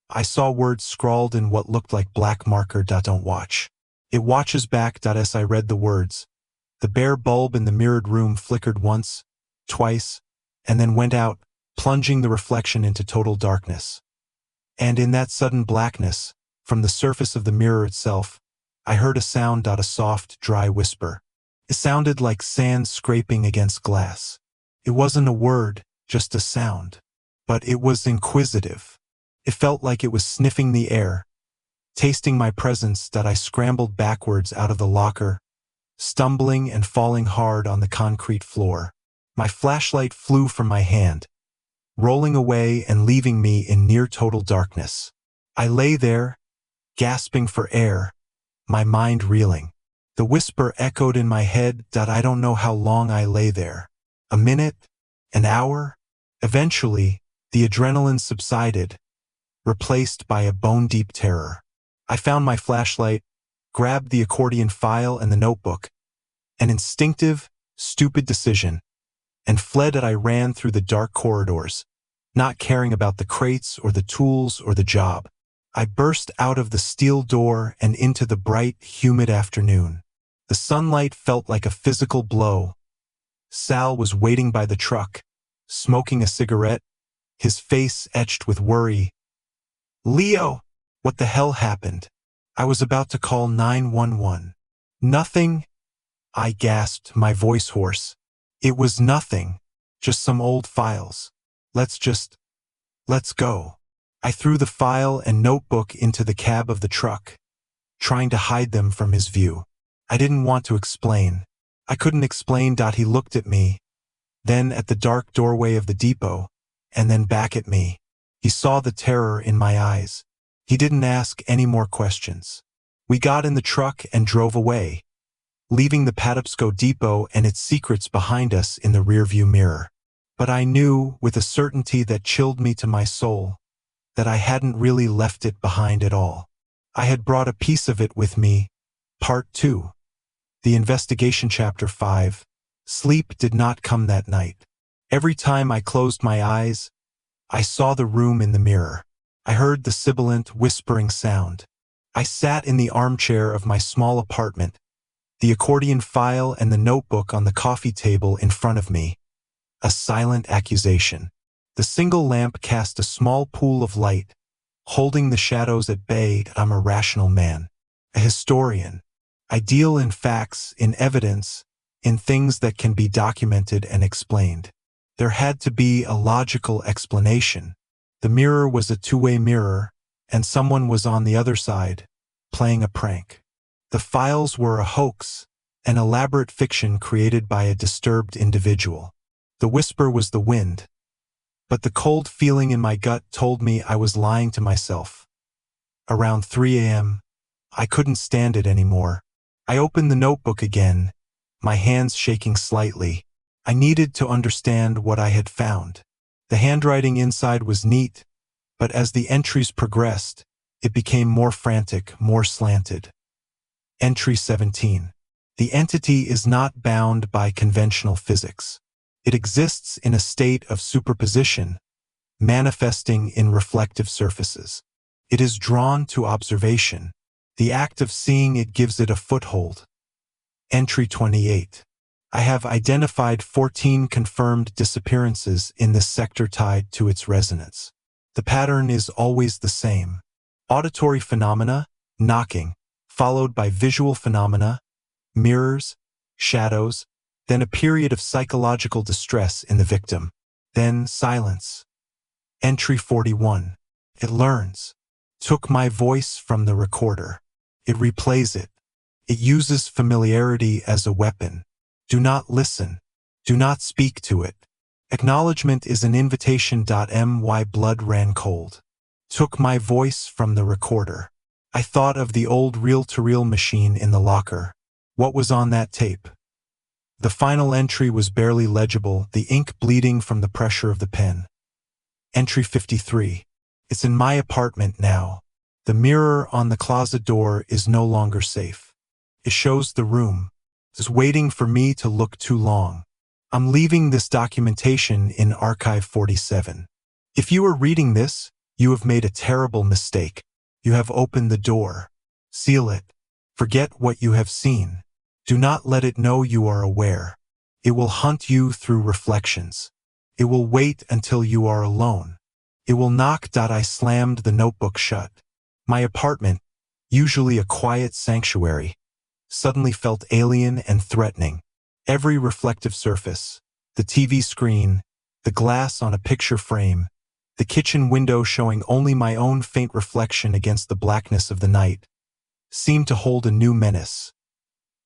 I saw words scrawled in what looked like black marker. Don't watch. It watches back. As I read the words, the bare bulb in the mirrored room flickered once, twice, and then went out, plunging the reflection into total darkness. And in that sudden blackness, from the surface of the mirror itself, I heard a sound. A soft, dry whisper. It sounded like sand scraping against glass. It wasn't a word, just a sound. But it was inquisitive. It felt like it was sniffing the air, tasting my presence. I scrambled backwards out of the locker, stumbling and falling hard on the concrete floor. My flashlight flew from my hand, rolling away and leaving me in near total darkness. I lay there, gasping for air, my mind reeling. The whisper echoed in my head. I don't know how long I lay there. A minute? An hour? Eventually, the adrenaline subsided, replaced by a bone-deep terror. I found my flashlight, grabbed the accordion file and the notebook, an instinctive, stupid decision, and fled. I ran through the dark corridors, not caring about the crates or the tools or the job. I burst out of the steel door and into the bright, humid afternoon. The sunlight felt like a physical blow. Sal was waiting by the truck, smoking a cigarette, his face etched with worry. "Leo, what the hell happened?" I was about to call 911. "Nothing," I gasped, my voice hoarse. "It was nothing, just some old files. Let's go." I threw the file and notebook into the cab of the truck, trying to hide them from his view. I didn't want to explain. I couldn't explain. He looked at me, then at the dark doorway of the depot, and then back at me. He saw the terror in my eyes. He didn't ask any more questions. We got in the truck and drove away, leaving the Patapsco depot and its secrets behind us in the rearview mirror. But I knew, with a certainty that chilled me to my soul, that I hadn't really left it behind at all. I had brought a piece of it with me. Part 2. The investigation. Chapter 5. Sleep did not come that night. Every time I closed my eyes, I saw the room in the mirror. I heard the sibilant, whispering sound. I sat in the armchair of my small apartment, the accordion file and the notebook on the coffee table in front of me. A silent accusation. The single lamp cast a small pool of light, holding the shadows at bay. I'm a rational man, a historian. I deal in facts, in evidence, in things that can be documented and explained. There had to be a logical explanation. The mirror was a two-way mirror, and someone was on the other side, playing a prank. The files were a hoax, an elaborate fiction created by a disturbed individual. The whisper was the wind, but the cold feeling in my gut told me I was lying to myself. Around 3 a.m., I couldn't stand it anymore. I opened the notebook again, my hands shaking slightly. I needed to understand what I had found. The handwriting inside was neat, but as the entries progressed, it became more frantic, more slanted. Entry 17. The entity is not bound by conventional physics. It exists in a state of superposition, manifesting in reflective surfaces. It is drawn to observation. The act of seeing it gives it a foothold. Entry 28. I have identified 14 confirmed disappearances in this sector tied to its resonance. The pattern is always the same. Auditory phenomena, knocking, followed by visual phenomena, mirrors, shadows, then a period of psychological distress in the victim, then silence. Entry 41. It learns. Took my voice from the recorder. It replays it. It uses familiarity as a weapon. Do not listen. Do not speak to it. Acknowledgement is an invitation. My blood ran cold. Took my voice from the recorder. I thought of the old reel-to-reel machine in the locker. What was on that tape? The final entry was barely legible, the ink bleeding from the pressure of the pen. Entry 53. It's in my apartment now. The mirror on the closet door is no longer safe. It shows the room. It's waiting for me to look too long. I'm leaving this documentation in Archive 47. If you are reading this, you have made a terrible mistake. You have opened the door. Seal it. Forget what you have seen. Do not let it know you are aware. It will hunt you through reflections. It will wait until you are alone. It will knock. I slammed the notebook shut. My apartment, usually a quiet sanctuary, suddenly felt alien and threatening. Every reflective surface, the TV screen, the glass on a picture frame, the kitchen window showing only my own faint reflection against the blackness of the night, seemed to hold a new menace.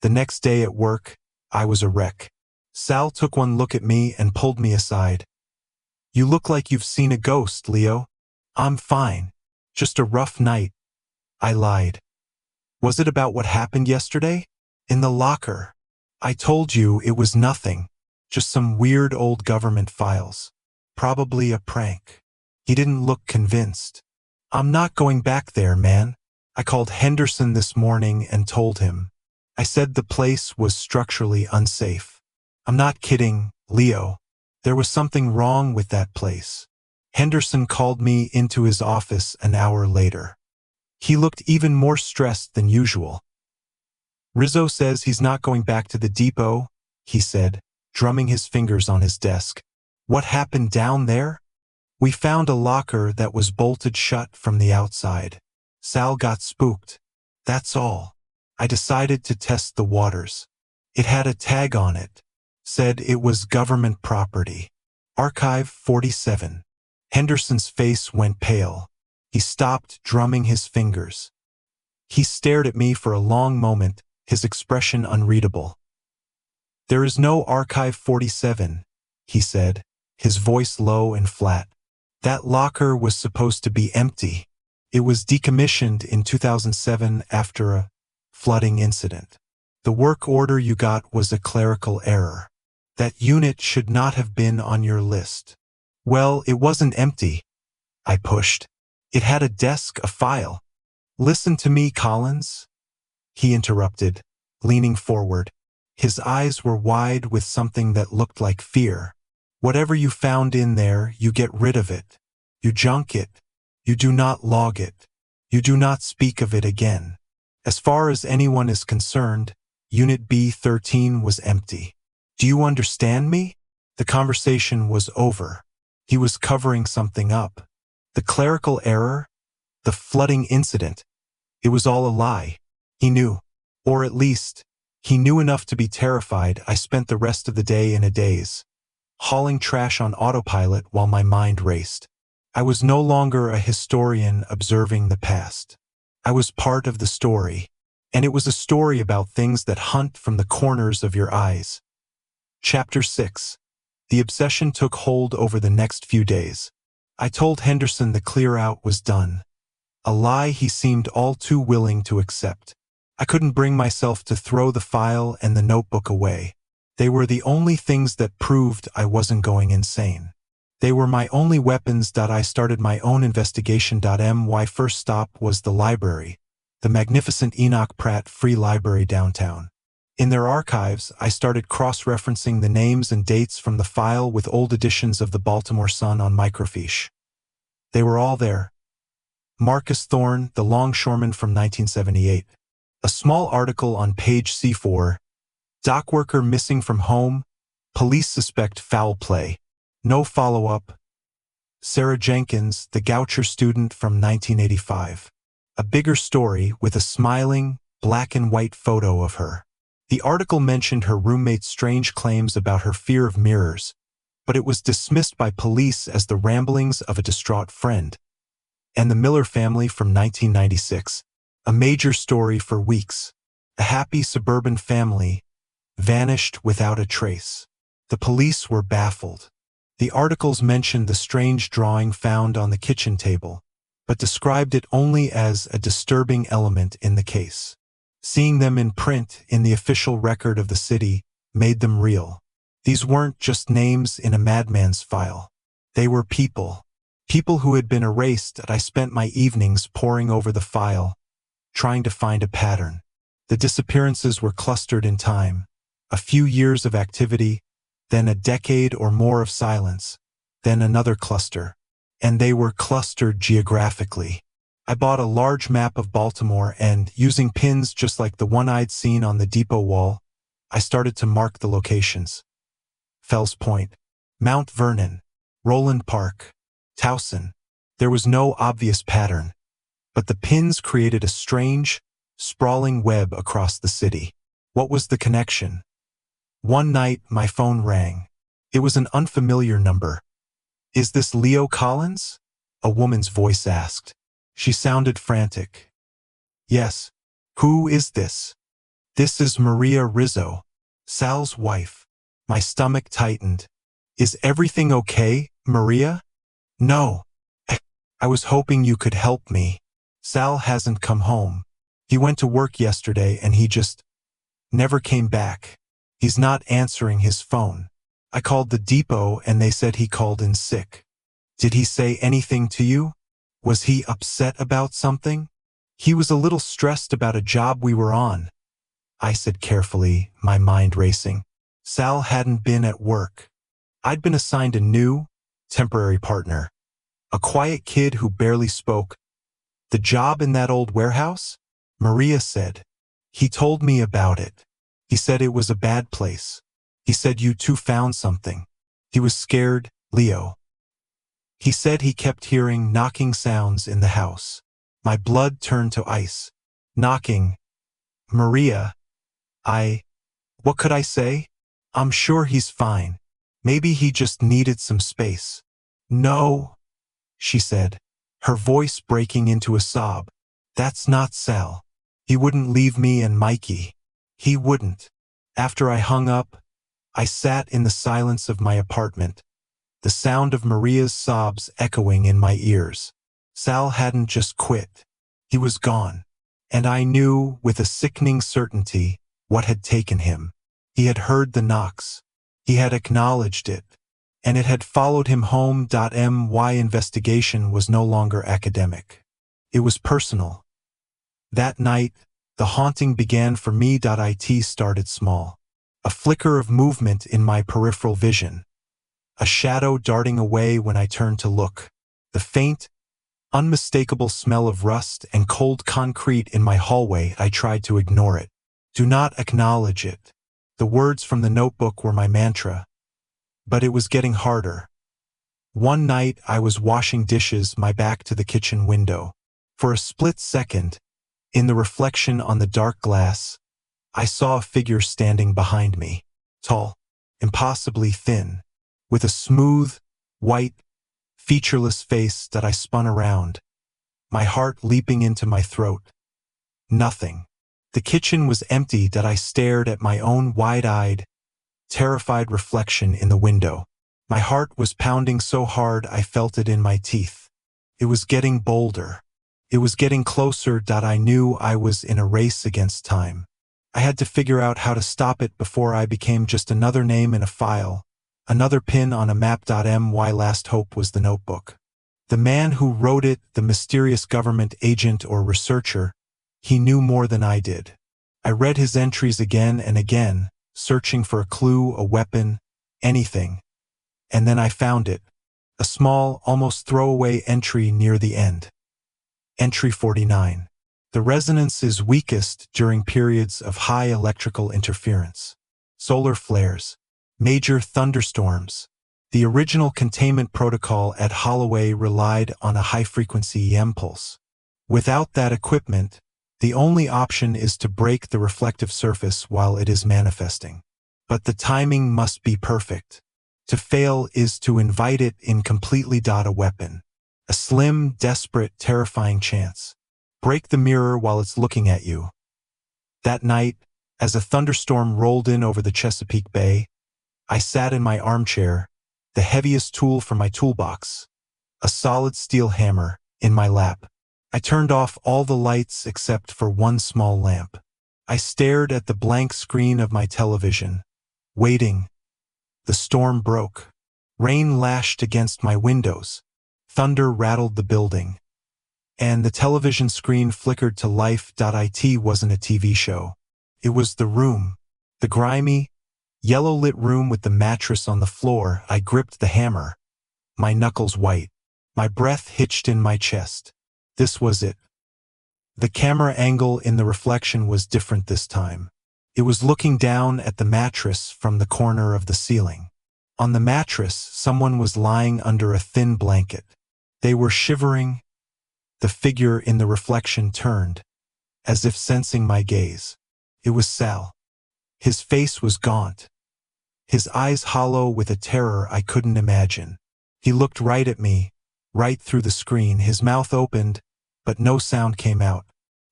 The next day at work, I was a wreck. Sal took one look at me and pulled me aside. You look like you've seen a ghost, Leo. I'm fine. Just a rough night. I lied. Was it about what happened yesterday? In the locker. I told you it was nothing. Just some weird old government files. Probably a prank. He didn't look convinced. I'm not going back there, man. I called Henderson this morning and told him. I said the place was structurally unsafe. I'm not kidding, Leo. There was something wrong with that place. Henderson called me into his office an hour later. He looked even more stressed than usual. Rizzo says he's not going back to the depot, he said, drumming his fingers on his desk. What happened down there? We found a locker that was bolted shut from the outside. Sal got spooked. That's all. I decided to test the waters. It had a tag on it. Said it was government property. Archive 47. Henderson's face went pale. He stopped drumming his fingers. He stared at me for a long moment, his expression unreadable. There is no Archive 47, he said, his voice low and flat. That locker was supposed to be empty. It was decommissioned in 2007 after a flooding incident. The work order you got was a clerical error. That unit should not have been on your list. Well, it wasn't empty. I pushed. It had a desk, a file. Listen to me, Collins. He interrupted, leaning forward. His eyes were wide with something that looked like fear. Whatever you found in there, you get rid of it. You junk it. You do not log it. You do not speak of it again. As far as anyone is concerned, Unit B13 was empty. Do you understand me? The conversation was over. He was covering something up. The clerical error, the flooding incident, it was all a lie. He knew. Or at least, he knew enough to be terrified. I spent the rest of the day in a daze, hauling trash on autopilot while my mind raced. I was no longer a historian observing the past. I was part of the story, and it was a story about things that hunt from the corners of your eyes. Chapter 6. The obsession took hold over the next few days. I told Henderson the clear-out was done, a lie he seemed all too willing to accept. I couldn't bring myself to throw the file and the notebook away. They were the only things that proved I wasn't going insane. They were my only weapons. I started my own investigation. My first stop was the library, the magnificent Enoch Pratt Free Library downtown. In their archives, I started cross-referencing the names and dates from the file with old editions of the Baltimore Sun on microfiche. They were all there. Marcus Thorne, the longshoreman from 1978. A small article on page C4. Dock worker missing from home. Police suspect foul play. No follow-up. Sarah Jenkins, the Goucher student from 1985. A bigger story with a smiling, black and white photo of her. The article mentioned her roommate's strange claims about her fear of mirrors, but it was dismissed by police as the ramblings of a distraught friend. And the Miller family from 1996. A major story for weeks. A happy suburban family vanished without a trace. The police were baffled. The articles mentioned the strange drawing found on the kitchen table, but described it only as a disturbing element in the case. Seeing them in print in the official record of the city made them real. These weren't just names in a madman's file. They were people. People who had been erased. I spent my evenings poring over the file, trying to find a pattern. The disappearances were clustered in time. A few years of activity, then a decade or more of silence, then another cluster. And they were clustered geographically. I bought a large map of Baltimore and, using pins just like the one I'd seen on the depot wall, I started to mark the locations. Fells Point, Mount Vernon, Roland Park, Towson. There was no obvious pattern, but the pins created a strange, sprawling web across the city. What was the connection? One night, my phone rang. It was an unfamiliar number. "Is this Leo Collins?" a woman's voice asked. She sounded frantic. "Yes. Who is this?" "This is Maria Rizzo, Sal's wife." My stomach tightened. "Is everything okay, Maria?" "No. I was hoping you could help me. Sal hasn't come home. He went to work yesterday and he just never came back. He's not answering his phone. I called the depot and they said he called in sick." "Did he say anything to you? Was he upset about something?" "He was a little stressed about a job we were on," I said carefully, my mind racing. Sal hadn't been at work. I'd been assigned a new, temporary partner. A quiet kid who barely spoke. "The job in that old warehouse?" Maria said. "He told me about it. He said it was a bad place. He said you two found something. He was scared, Leo. He said he kept hearing knocking sounds in the house." My blood turned to ice. "Knocking. Maria. What could I say? I'm sure he's fine. Maybe he just needed some space." "No," she said, her voice breaking into a sob. "That's not Sal. He wouldn't leave me and Mikey. He wouldn't." After I hung up, I sat in the silence of my apartment, the sound of Maria's sobs echoing in my ears. Sal hadn't just quit. He was gone. And I knew, with a sickening certainty, what had taken him. He had heard the knocks. He had acknowledged it. And it had followed him home. My investigation was no longer academic. It was personal. That night, the haunting began for me. It started small. A flicker of movement in my peripheral vision. A shadow darting away when I turned to look. The faint, unmistakable smell of rust and cold concrete in my hallway. I tried to ignore it. Do not acknowledge it. The words from the notebook were my mantra. But it was getting harder. One night I was washing dishes, my back to the kitchen window. For a split second, in the reflection on the dark glass, I saw a figure standing behind me. Tall, impossibly thin, with a smooth, white, featureless face that I spun around, my heart leaping into my throat. Nothing. The kitchen was empty that I stared at my own wide-eyed, terrified reflection in the window. My heart was pounding so hard I felt it in my teeth. It was getting bolder. It was getting closer that I knew I was in a race against time. I had to figure out how to stop it before I became just another name in a file, another pin on a map. My last hope was the notebook. The man who wrote it, the mysterious government agent or researcher, he knew more than I did. I read his entries again and again, searching for a clue, a weapon, anything. And then I found it, a small, almost throwaway entry near the end. Entry 49. The resonance is weakest during periods of high electrical interference. Solar flares. Major thunderstorms. The original containment protocol at Holloway relied on a high-frequency EM pulse. Without that equipment, the only option is to break the reflective surface while it is manifesting. But the timing must be perfect. To fail is to invite it in completely. A weapon. A slim, desperate, terrifying chance. Break the mirror while it's looking at you. That night, as a thunderstorm rolled in over the Chesapeake Bay, I sat in my armchair, the heaviest tool from my toolbox, a solid steel hammer, in my lap. I turned off all the lights except for one small lamp. I stared at the blank screen of my television, waiting. The storm broke. Rain lashed against my windows. Thunder rattled the building. And the television screen flickered to life. It wasn't a TV show. It was the room. The grimy, yellow-lit room with the mattress on the floor. I gripped the hammer, my knuckles white. My breath hitched in my chest. This was it. The camera angle in the reflection was different this time. It was looking down at the mattress from the corner of the ceiling. On the mattress, someone was lying under a thin blanket. They were shivering. The figure in the reflection turned, as if sensing my gaze. It was Sal. His face was gaunt, his eyes hollow with a terror I couldn't imagine. He looked right at me, right through the screen. His mouth opened, but no sound came out.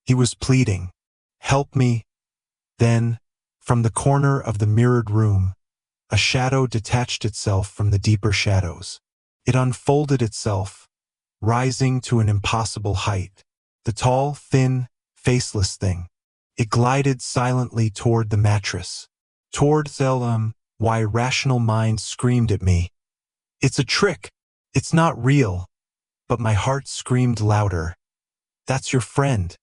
He was pleading, "Help me." Then, from the corner of the mirrored room, a shadow detached itself from the deeper shadows. It unfolded itself, rising to an impossible height. The tall, thin, faceless thing. It glided silently toward the mattress. Toward Selim. Why rational mind screamed at me. It's a trick. It's not real. But my heart screamed louder. That's your friend.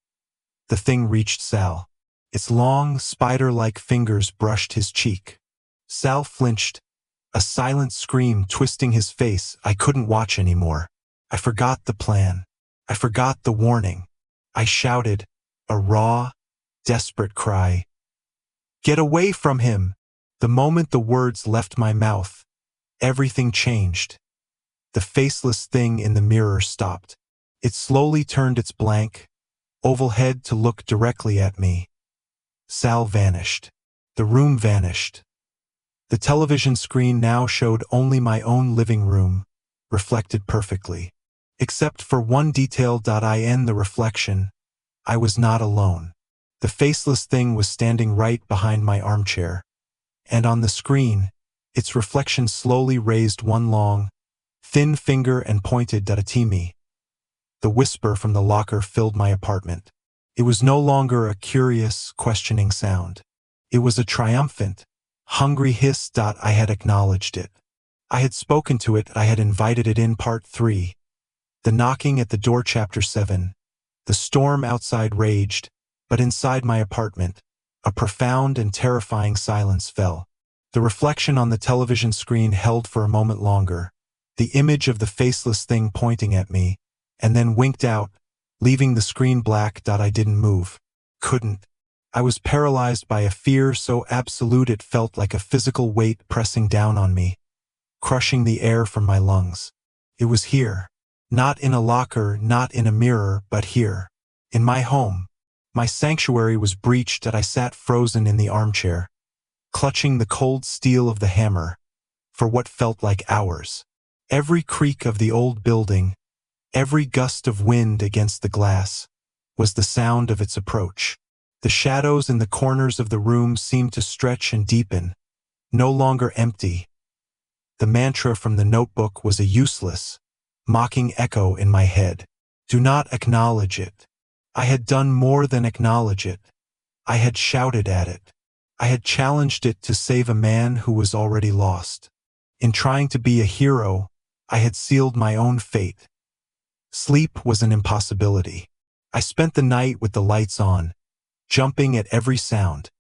The thing reached Sal. Its long, spider-like fingers brushed his cheek. Sal flinched, a silent scream twisting his face. I couldn't watch anymore. I forgot the plan. I forgot the warning. I shouted, a raw, desperate cry. "Get away from him!" The moment the words left my mouth, everything changed. The faceless thing in the mirror stopped. It slowly turned its blank, oval head to look directly at me. Sal vanished. The room vanished. The television screen now showed only my own living room, reflected perfectly. Except for one detail. In the reflection, I was not alone. The faceless thing was standing right behind my armchair. And on the screen, its reflection slowly raised one long, thin finger and pointed at me. The whisper from the locker filled my apartment. It was no longer a curious, questioning sound. It was a triumphant, hungry hiss. I had acknowledged it. I had spoken to it. I had invited it in. Part 3. The knocking at the door. Chapter 7. The storm outside raged, but inside my apartment, a profound and terrifying silence fell. The reflection on the television screen held for a moment longer, the image of the faceless thing pointing at me, and then winked out, leaving the screen black. I didn't move. Couldn't. I was paralyzed by a fear so absolute it felt like a physical weight pressing down on me, crushing the air from my lungs. It was here. Not in a locker, not in a mirror, but here. In my home. My sanctuary was breached. I sat frozen in the armchair, clutching the cold steel of the hammer, for what felt like hours. Every creak of the old building, every gust of wind against the glass, was the sound of its approach. The shadows in the corners of the room seemed to stretch and deepen, no longer empty. The mantra from the notebook was a useless, mocking echo in my head. Do not acknowledge it. I had done more than acknowledge it. I had shouted at it. I had challenged it to save a man who was already lost. In trying to be a hero, I had sealed my own fate. Sleep was an impossibility. I spent the night with the lights on, jumping at every sound,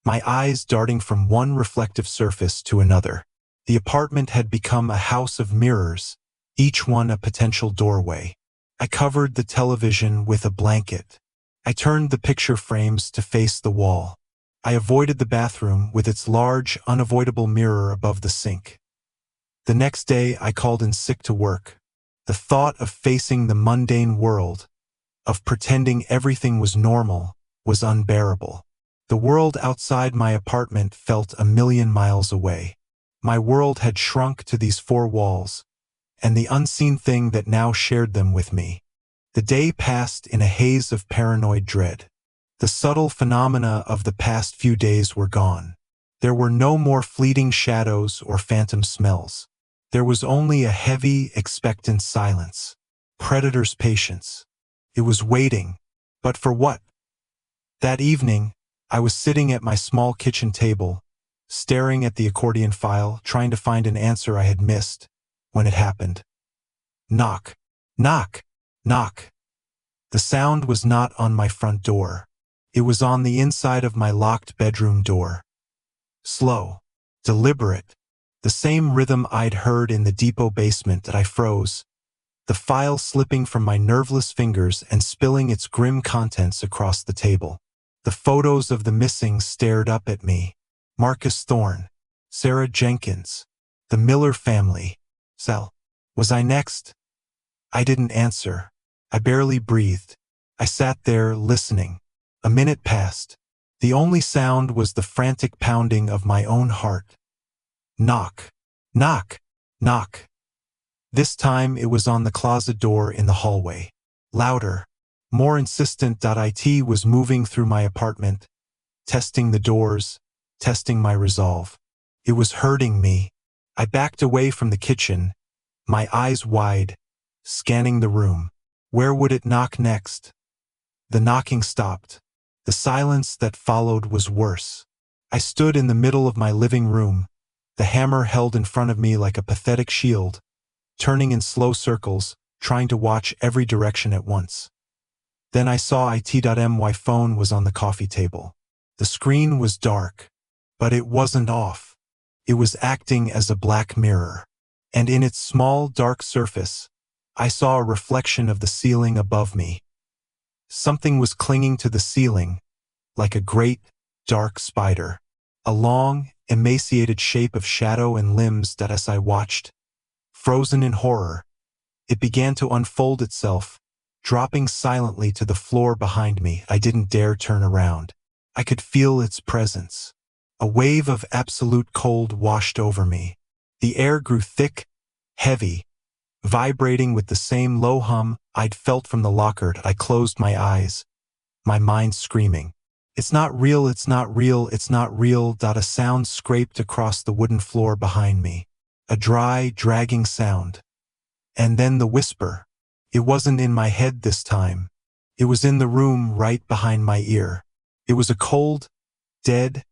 my eyes darting from one reflective surface to another. The apartment had become a house of mirrors, each one a potential doorway. I covered the television with a blanket. I turned the picture frames to face the wall. I avoided the bathroom with its large, unavoidable mirror above the sink. The next day, I called in sick to work. The thought of facing the mundane world, of pretending everything was normal, was unbearable. The world outside my apartment felt a million miles away. My world had shrunk to these four walls, and the unseen thing that now shared them with me. The day passed in a haze of paranoid dread. The subtle phenomena of the past few days were gone. There were no more fleeting shadows or phantom smells. There was only a heavy, expectant silence. Predator's patience. It was waiting. But for what? That evening, I was sitting at my small kitchen table, staring at the accordion file, trying to find an answer I had missed, when it happened. Knock. Knock. Knock. The sound was not on my front door. It was on the inside of my locked bedroom door. Slow. Deliberate. The same rhythm I'd heard in the depot basement. That I froze, the file slipping from my nerveless fingers and spilling its grim contents across the table. The photos of the missing stared up at me. Marcus Thorne, Sarah Jenkins, the Miller family. Sal. Was I next? I didn't answer. I barely breathed. I sat there listening. A minute passed. The only sound was the frantic pounding of my own heart. Knock. Knock. Knock. This time it was on the closet door in the hallway. Louder. More insistent. It was moving through my apartment, testing the doors, testing my resolve. It was hurting me. I backed away from the kitchen, my eyes wide, scanning the room. Where would it knock next? The knocking stopped. The silence that followed was worse. I stood in the middle of my living room, the hammer held in front of me like a pathetic shield, turning in slow circles, trying to watch every direction at once. Then I saw it.my phone was on the coffee table. The screen was dark, but it wasn't off. It was acting as a black mirror. And in its small, dark surface, I saw a reflection of the ceiling above me. Something was clinging to the ceiling, like a great, dark spider. A long, emaciated shape of shadow and limbs that as I watched, frozen in horror, it began to unfold itself, dropping silently to the floor behind me. I didn't dare turn around. I could feel its presence. A wave of absolute cold washed over me. The air grew thick, heavy, vibrating with the same low hum I'd felt from the locker. I closed my eyes, my mind screaming, "It's not real, it's not real, it's not real." A sound scraped across the wooden floor behind me. A dry, dragging sound. And then the whisper. It wasn't in my head this time. It was in the room right behind my ear. It was a cold, dead,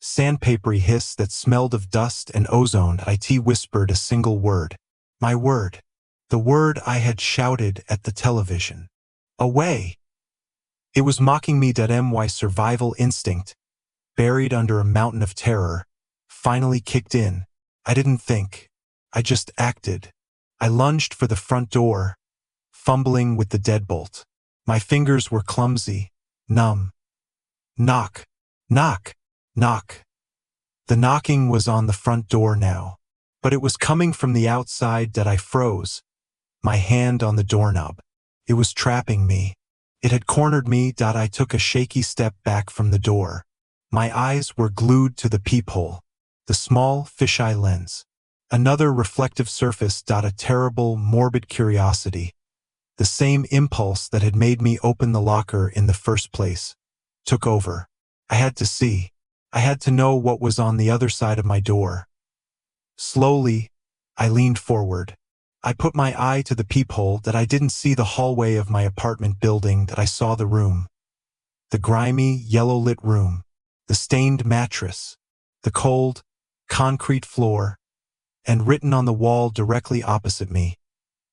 sandpapery hiss that smelled of dust and ozone. It whispered a single word. My word. The word I had shouted at the television. Away. It was mocking me. My survival instinct, buried under a mountain of terror, finally kicked in. I didn't think. I just acted. I lunged for the front door, fumbling with the deadbolt. My fingers were clumsy, numb. Knock. Knock. Knock. The knocking was on the front door now, but it was coming from the outside. I froze, my hand on the doorknob. It was trapping me. It had cornered me. I took a shaky step back from the door. My eyes were glued to the peephole, the small fisheye lens. Another reflective surface. A terrible, morbid curiosity, the same impulse that had made me open the locker in the first place, took over. I had to see. I had to know what was on the other side of my door. Slowly, I leaned forward. I put my eye to the peephole that I didn't see the hallway of my apartment building, that I saw the room. The grimy, yellow-lit room. The stained mattress. The cold, concrete floor. And written on the wall directly opposite me,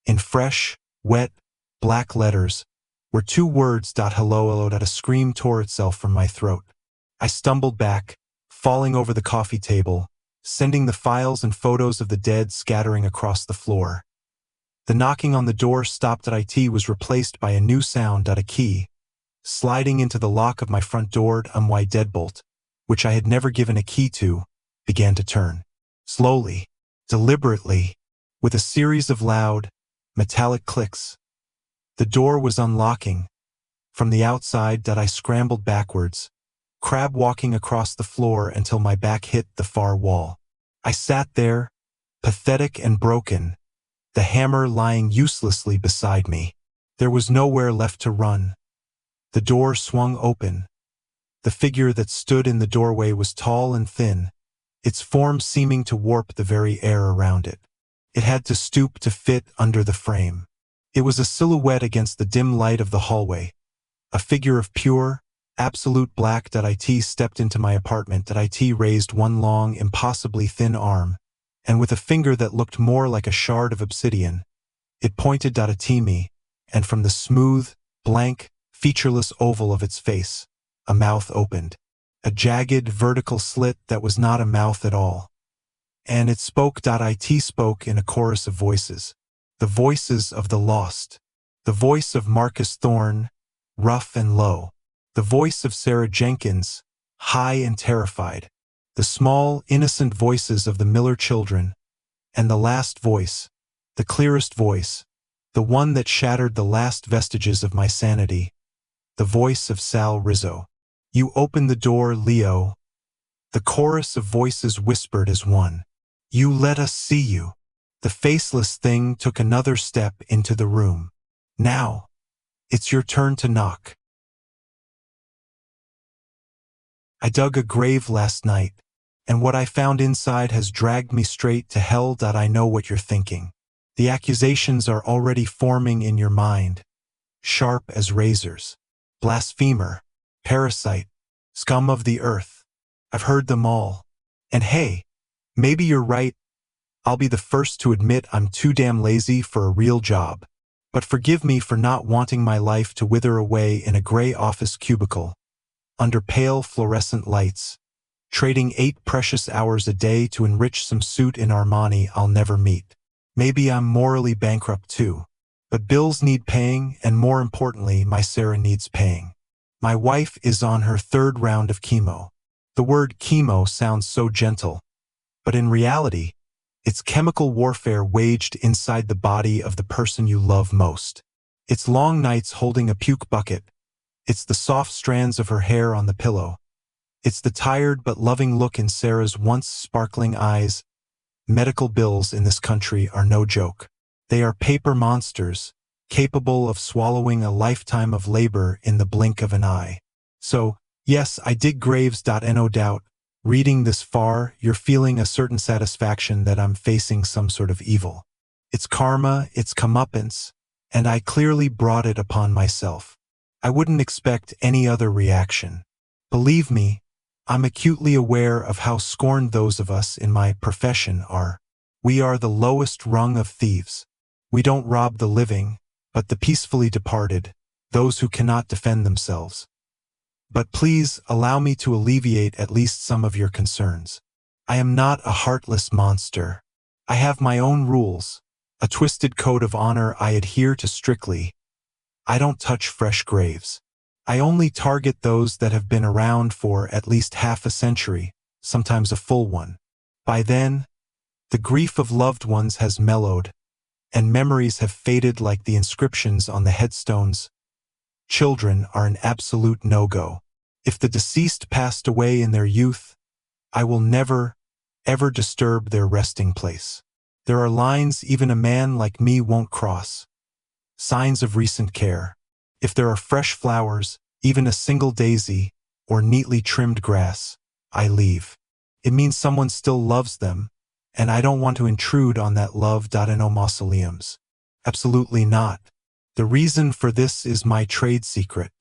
in fresh, wet, black letters, were two words. Hello, hello. A scream tore itself from my throat. I stumbled back, falling over the coffee table, sending the files and photos of the dead scattering across the floor. The knocking on the door stopped. It was replaced by a new sound. A key, sliding into the lock of my front door. My deadbolt, which I had never given a key to, began to turn. Slowly, deliberately, with a series of loud, metallic clicks. The door was unlocking. From the outside. I scrambled backwards, crab walking across the floor until my back hit the far wall. I sat there, pathetic and broken, the hammer lying uselessly beside me. There was nowhere left to run. The door swung open. The figure that stood in the doorway was tall and thin, its form seeming to warp the very air around it. It had to stoop to fit under the frame. It was a silhouette against the dim light of the hallway, a figure of pure, absolute black. It stepped into my apartment. It raised one long, impossibly thin arm, and with a finger that looked more like a shard of obsidian, it pointed at me, and from the smooth, blank, featureless oval of its face, a mouth opened. A jagged, vertical slit that was not a mouth at all. And it spoke. It spoke in a chorus of voices. The voices of the lost. The voice of Marcus Thorne, rough and low. The voice of Sarah Jenkins, high and terrified. The small, innocent voices of the Miller children. And the last voice, the clearest voice, the one that shattered the last vestiges of my sanity. The voice of Sal Rizzo. You open the door, Leo. The chorus of voices whispered as one. You let us see you. The faceless thing took another step into the room. Now, it's your turn to knock. I dug a grave last night, and what I found inside has dragged me straight to hell. I know what you're thinking. The accusations are already forming in your mind, sharp as razors. Blasphemer, parasite, scum of the earth. I've heard them all. And hey, maybe you're right. I'll be the first to admit I'm too damn lazy for a real job. But forgive me for not wanting my life to wither away in a gray office cubicle, under pale fluorescent lights, trading 8 precious hours a day to enrich some suit in Armani I'll never meet. Maybe I'm morally bankrupt too. But bills need paying, and more importantly, my Sarah needs paying. My wife is on her 3rd round of chemo. The word chemo sounds so gentle, but in reality, it's chemical warfare waged inside the body of the person you love most. It's long nights holding a puke bucket. It's the soft strands of her hair on the pillow. It's the tired but loving look in Sarah's once sparkling eyes. Medical bills in this country are no joke. They are paper monsters, capable of swallowing a lifetime of labor in the blink of an eye. So, yes, I dig graves. No doubt, reading this far, you're feeling a certain satisfaction that I'm facing some sort of evil. It's karma, it's comeuppance, and I clearly brought it upon myself. I wouldn't expect any other reaction. Believe me, I'm acutely aware of how scorned those of us in my profession are. We are the lowest rung of thieves. We don't rob the living, but the peacefully departed, those who cannot defend themselves. But please allow me to alleviate at least some of your concerns. I am not a heartless monster. I have my own rules, a twisted code of honor I adhere to strictly. I don't touch fresh graves. I only target those that have been around for at least half a century, sometimes a full one. By then, the grief of loved ones has mellowed, and memories have faded like the inscriptions on the headstones. Children are an absolute no-go. If the deceased passed away in their youth, I will never, ever disturb their resting place. There are lines even a man like me won't cross. Signs of recent care. If there are fresh flowers, even a single daisy, or neatly trimmed grass, I leave. It means someone still loves them, and I don't want to intrude on that love. No mausoleums. Absolutely not. The reason for this is my trade secret.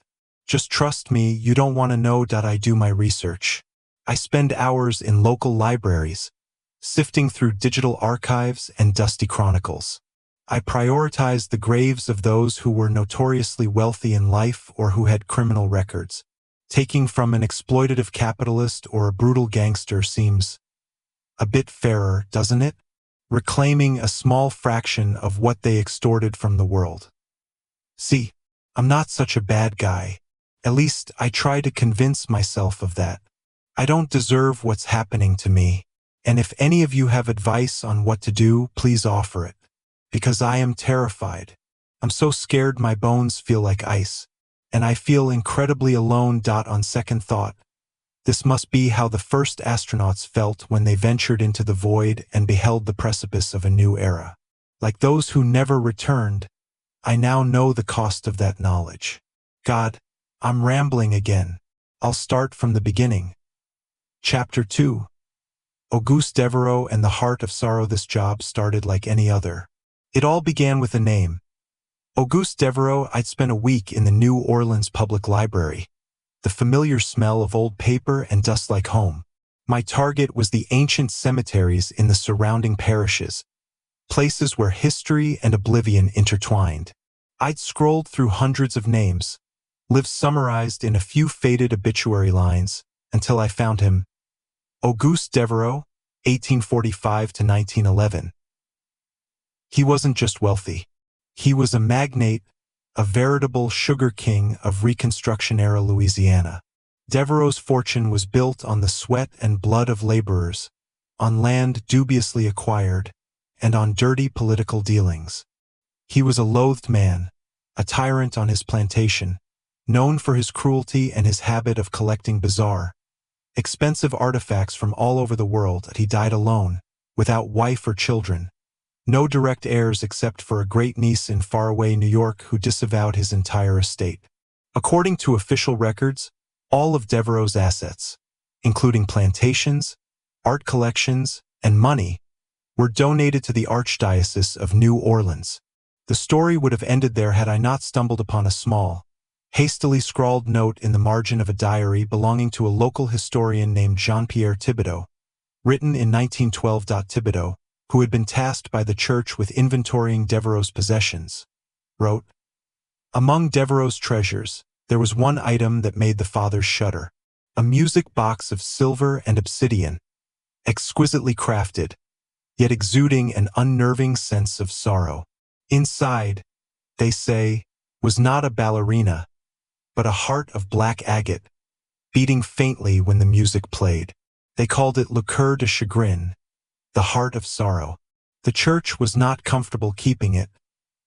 Just trust me, you don't want to know. I do my research. I spend hours in local libraries, sifting through digital archives and dusty chronicles. I prioritize the graves of those who were notoriously wealthy in life or who had criminal records. Taking from an exploitative capitalist or a brutal gangster seems a bit fairer, doesn't it? Reclaiming a small fraction of what they extorted from the world. See, I'm not such a bad guy. At least I try to convince myself of that. I don't deserve what's happening to me, and if any of you have advice on what to do, please offer it. Because I am terrified. I'm so scared my bones feel like ice, and I feel incredibly alone. On second thought, this must be how the first astronauts felt when they ventured into the void and beheld the precipice of a new era. Like those who never returned, I now know the cost of that knowledge. God, I'm rambling again. I'll start from the beginning. Chapter 2. Auguste Devereaux and the Heart of Sorrow. This job started like any other. It all began with a name. Auguste Devereaux. I'd spent a week in the New Orleans Public Library. The familiar smell of old paper and dust like home. My target was the ancient cemeteries in the surrounding parishes, places where history and oblivion intertwined. I'd scrolled through hundreds of names, lived summarized in a few faded obituary lines, until I found him. Auguste Devereaux, 1845 to 1911. He wasn't just wealthy. He was a magnate, a veritable sugar king of Reconstruction-era Louisiana. Devereaux's fortune was built on the sweat and blood of laborers, on land dubiously acquired, and on dirty political dealings. He was a loathed man, a tyrant on his plantation, known for his cruelty and his habit of collecting bizarre, expensive artifacts from all over the world. He died alone, without wife or children. No direct heirs except for a great niece in faraway New York who disavowed his entire estate. According to official records, all of Devereaux's assets, including plantations, art collections, and money, were donated to the Archdiocese of New Orleans. The story would have ended there had I not stumbled upon a small, hastily scrawled note in the margin of a diary belonging to a local historian named Jean-Pierre Thibodeau, written in 1912. Thibodeau, who had been tasked by the church with inventorying Devereaux's possessions, wrote, "Among Devereaux's treasures, there was one item that made the fathers shudder. A music box of silver and obsidian, exquisitely crafted, yet exuding an unnerving sense of sorrow. Inside, they say, was not a ballerina, but a heart of black agate, beating faintly when the music played. They called it le cœur de chagrin, the heart of sorrow. The church was not comfortable keeping it,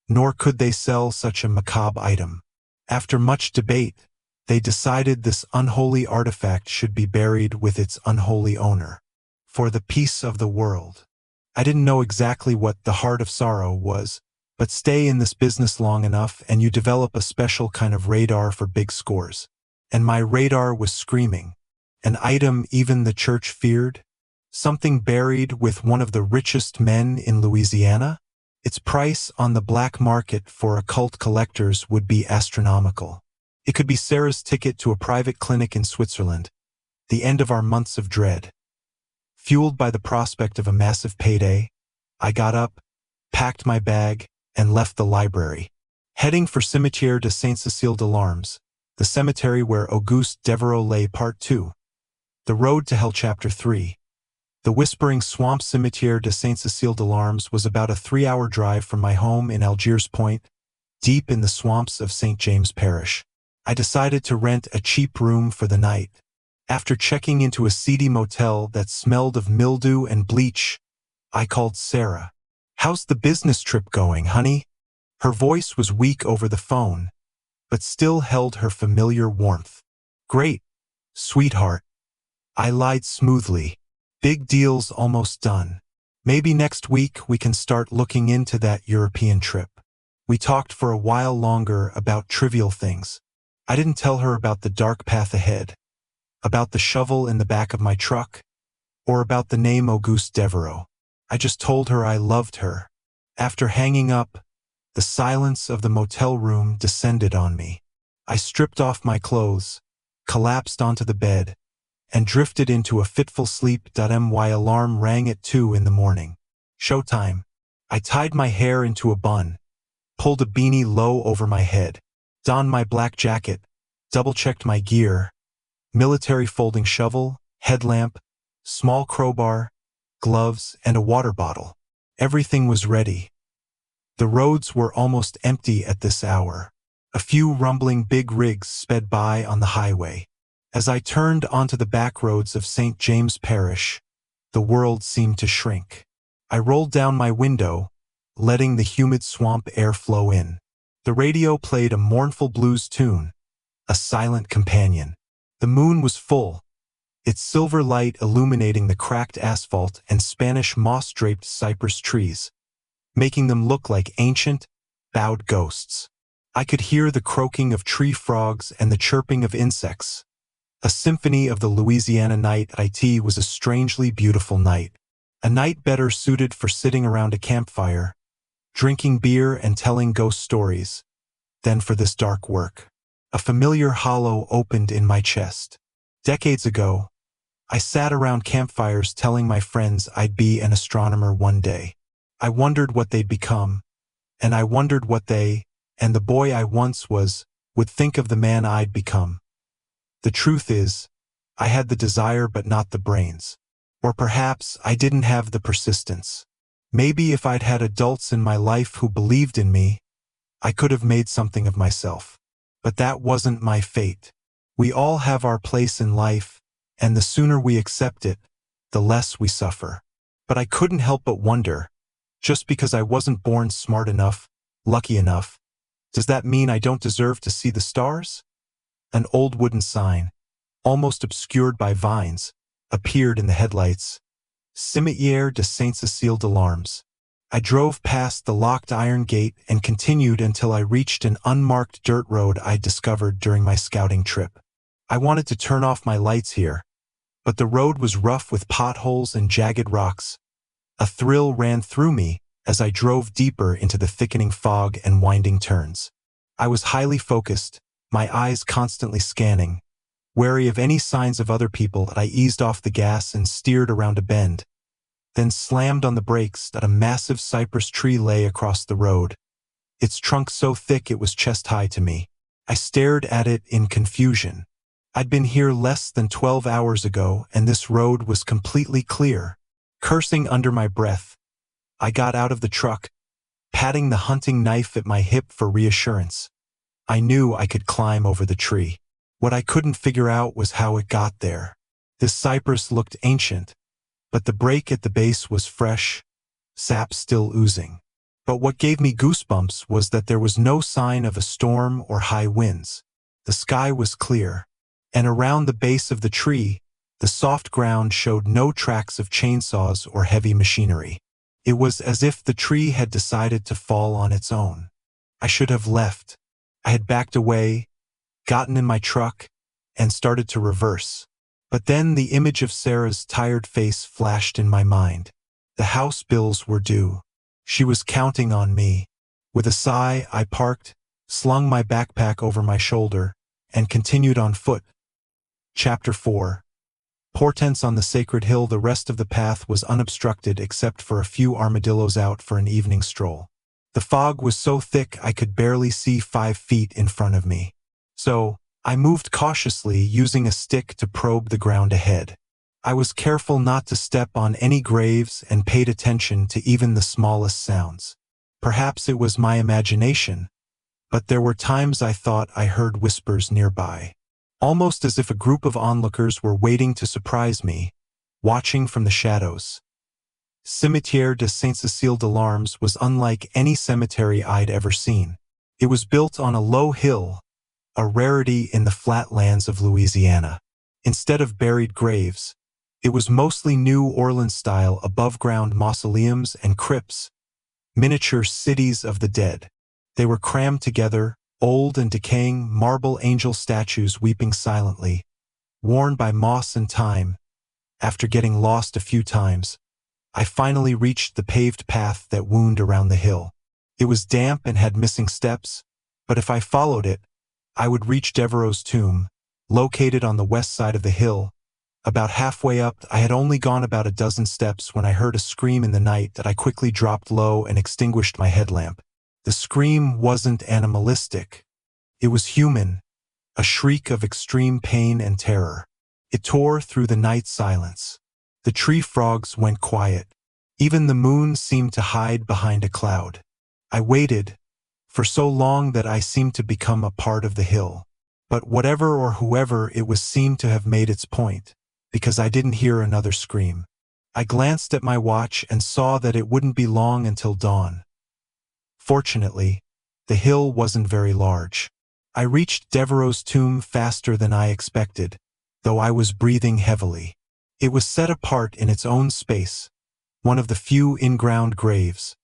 nor could they sell such a macabre item. After much debate, they decided this unholy artifact should be buried with its unholy owner. For the peace of the world." I didn't know exactly what the heart of sorrow was, but stay in this business long enough and you develop a special kind of radar for big scores. And my radar was screaming. An item even the church feared? Something buried with one of the richest men in Louisiana? Its price on the black market for occult collectors would be astronomical. It could be Sarah's ticket to a private clinic in Switzerland, the end of our months of dread. Fueled by the prospect of a massive payday, I got up, packed my bag, and left the library, heading for Cimetière de Sainte-Cécile-de-Larmes, the cemetery where Auguste Devereaux lay. Part 2. The Road to Hell. Chapter 3. The Whispering Swamp. Cimetière de Sainte-Cécile-de-Larmes was about a 3-hour drive from my home in Algiers Point, deep in the swamps of St. James Parish. I decided to rent a cheap room for the night. After checking into a seedy motel that smelled of mildew and bleach, I called Sarah. "How's the business trip going, honey?" Her voice was weak over the phone, but still held her familiar warmth. "Great, sweetheart." I lied smoothly. "Big deal's almost done. Maybe next week we can start looking into that European trip. We talked for a while longer about trivial things. I didn't tell her about the dark path ahead, about the shovel in the back of my truck, or about the name Auguste Devereaux. I just told her I loved her. After hanging up, the silence of the motel room descended on me. I stripped off my clothes, collapsed onto the bed, and drifted into a fitful sleep. My alarm rang at 2 in the morning. Showtime. I tied my hair into a bun, pulled a beanie low over my head, donned my black jacket, double-checked my gear, military folding shovel, headlamp, small crowbar, gloves, and a water bottle. Everything was ready. The roads were almost empty at this hour. A few rumbling big rigs sped by on the highway. As I turned onto the back roads of St. James Parish, the world seemed to shrink. I rolled down my window, letting the humid swamp air flow in. The radio played a mournful blues tune, a silent companion. The moon was full, its silver light illuminating the cracked asphalt and Spanish moss-draped cypress trees, making them look like ancient, bowed ghosts. I could hear the croaking of tree frogs and the chirping of insects. A symphony of the Louisiana night. It was a strangely beautiful night. A night better suited for sitting around a campfire, drinking beer and telling ghost stories, than for this dark work. A familiar hollow opened in my chest. Decades ago, I sat around campfires telling my friends I'd be an astronomer one day. I wondered what they'd become, and I wondered what they, and the boy I once was, would think of the man I'd become. The truth is, I had the desire but not the brains. Or perhaps I didn't have the persistence. Maybe if I'd had adults in my life who believed in me, I could have made something of myself. But that wasn't my fate. We all have our place in life, and the sooner we accept it, the less we suffer. But I couldn't help but wonder, just because I wasn't born smart enough, lucky enough, does that mean I don't deserve to see the stars? An old wooden sign, almost obscured by vines, appeared in the headlights. Cimetière de Saint-Cécile de l'Armes. I drove past the locked iron gate and continued until I reached an unmarked dirt road I'd discovered during my scouting trip. I wanted to turn off my lights here, but the road was rough with potholes and jagged rocks. A thrill ran through me as I drove deeper into the thickening fog and winding turns. I was highly focused, my eyes constantly scanning. Wary of any signs of other people, I eased off the gas and steered around a bend, then slammed on the brakes. A massive cypress tree lay across the road, its trunk so thick it was chest-high to me. I stared at it in confusion. I'd been here less than 12 hours ago, and this road was completely clear. Cursing under my breath, I got out of the truck, patting the hunting knife at my hip for reassurance. I knew I could climb over the tree. What I couldn't figure out was how it got there. This cypress looked ancient, but the break at the base was fresh, sap still oozing. But what gave me goosebumps was that there was no sign of a storm or high winds. The sky was clear, and around the base of the tree, the soft ground showed no tracks of chainsaws or heavy machinery. It was as if the tree had decided to fall on its own. I should have left. I had backed away, gotten in my truck, and started to reverse. But then the image of Sarah's tired face flashed in my mind. The house bills were due. She was counting on me. With a sigh, I parked, slung my backpack over my shoulder, and continued on foot. Chapter 4. Portents on the sacred hill. The rest of the path was unobstructed except for a few armadillos out for an evening stroll. The fog was so thick I could barely see 5 feet in front of me. So, I moved cautiously, using a stick to probe the ground ahead. I was careful not to step on any graves and paid attention to even the smallest sounds. Perhaps it was my imagination, but there were times I thought I heard whispers nearby, almost as if a group of onlookers were waiting to surprise me, watching from the shadows. Cimetière de Saint-Cécile de l'Armes was unlike any cemetery I'd ever seen. It was built on a low hill, a rarity in the flatlands of Louisiana. Instead of buried graves, It was mostly New Orleans-style above-ground mausoleums and crypts, miniature cities of the dead. They were crammed together, old and decaying marble angel statues weeping silently, worn by moss and time. After getting lost a few times, I finally reached the paved path that wound around the hill. It was damp and had missing steps, but if I followed it, I would reach Devereaux's tomb, located on the west side of the hill. About halfway up, I had only gone about a dozen steps when I heard a scream in the night that I quickly dropped low and extinguished my headlamp. The scream wasn't animalistic. It was human, a shriek of extreme pain and terror. It tore through the night silence. The tree frogs went quiet. Even the moon seemed to hide behind a cloud. I waited, for so long that I seemed to become a part of the hill. But whatever or whoever it was seemed to have made its point, because I didn't hear another scream. I glanced at my watch and saw that it wouldn't be long until dawn. Fortunately, the hill wasn't very large. I reached Devereaux's tomb faster than I expected, though I was breathing heavily. It was set apart in its own space, one of the few in-ground graves,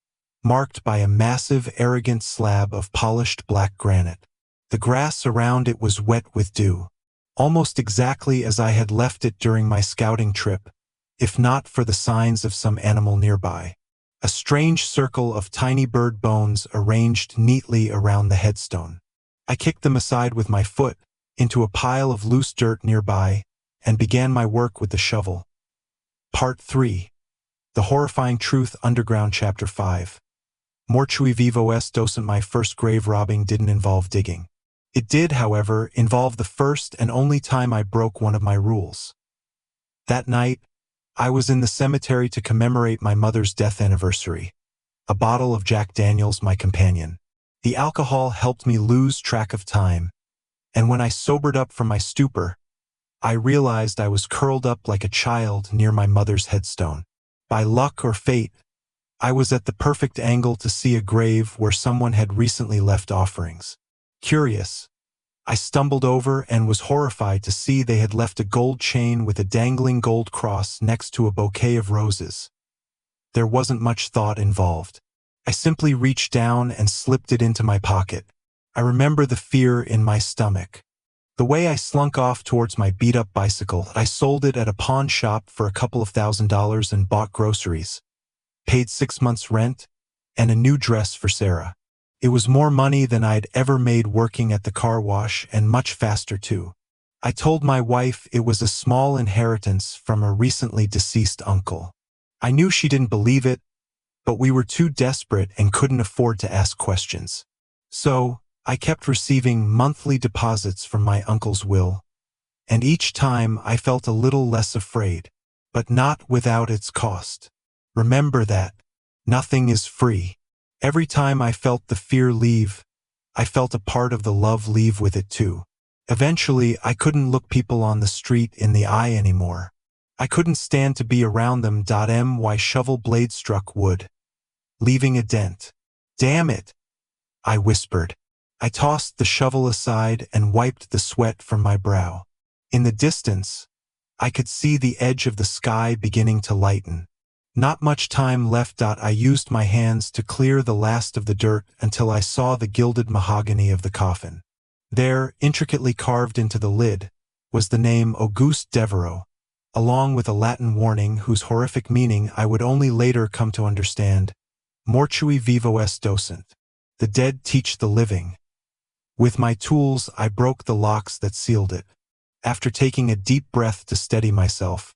marked by a massive, arrogant slab of polished black granite. The grass around it was wet with dew, almost exactly as I had left it during my scouting trip, if not for the signs of some animal nearby. A strange circle of tiny bird bones arranged neatly around the headstone. I kicked them aside with my foot, into a pile of loose dirt nearby, and began my work with the shovel. Part 3. The Horrifying Truth Underground Chapter 5. Mortui vivo est docent. My first grave robbing didn't involve digging. It did, however, involve the first and only time I broke one of my rules. That night, I was in the cemetery to commemorate my mother's death anniversary. A bottle of Jack Daniels, my companion. The alcohol helped me lose track of time, and when I sobered up from my stupor, I realized I was curled up like a child near my mother's headstone. By luck or fate, I was at the perfect angle to see a grave where someone had recently left offerings. Curious, I stumbled over and was horrified to see they had left a gold chain with a dangling gold cross next to a bouquet of roses. There wasn't much thought involved. I simply reached down and slipped it into my pocket. I remember the fear in my stomach. The way I slunk off towards my beat-up bicycle, I sold it at a pawn shop for a couple of $1,000s and bought groceries, paid 6 months' rent, and a new dress for Sarah. It was more money than I'd ever made working at the car wash, and much faster too. I told my wife it was a small inheritance from a recently deceased uncle. I knew she didn't believe it, but we were too desperate and couldn't afford to ask questions. So, I kept receiving monthly deposits from my uncle's will, and each time I felt a little less afraid, but not without its cost. Remember that. Nothing is free. Every time I felt the fear leave, I felt a part of the love leave with it too. Eventually, I couldn't look people on the street in the eye anymore. I couldn't stand to be around them. My shovel blade struck wood, leaving a dent. Damn it, I whispered. I tossed the shovel aside and wiped the sweat from my brow. In the distance, I could see the edge of the sky beginning to lighten. Not much time left. I used my hands to clear the last of the dirt until I saw the gilded mahogany of the coffin. There, intricately carved into the lid, was the name Auguste Devereaux, along with a Latin warning whose horrific meaning I would only later come to understand. Mortui vivo est docent. The dead teach the living. With my tools, I broke the locks that sealed it. After taking a deep breath to steady myself,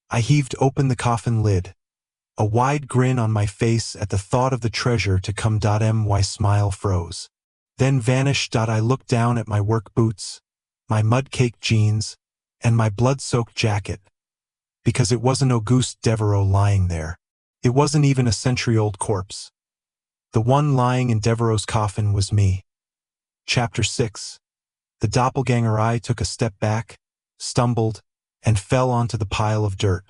I heaved open the coffin lid, a wide grin on my face at the thought of the treasure to come. My smile froze, then vanished. I looked down at my work boots, my mud-caked jeans, and my blood-soaked jacket, because it wasn't Auguste Devereaux lying there. It wasn't even a century-old corpse. The one lying in Devereaux's coffin was me. Chapter 6. The doppelganger. I took a step back, stumbled, and fell onto the pile of dirt.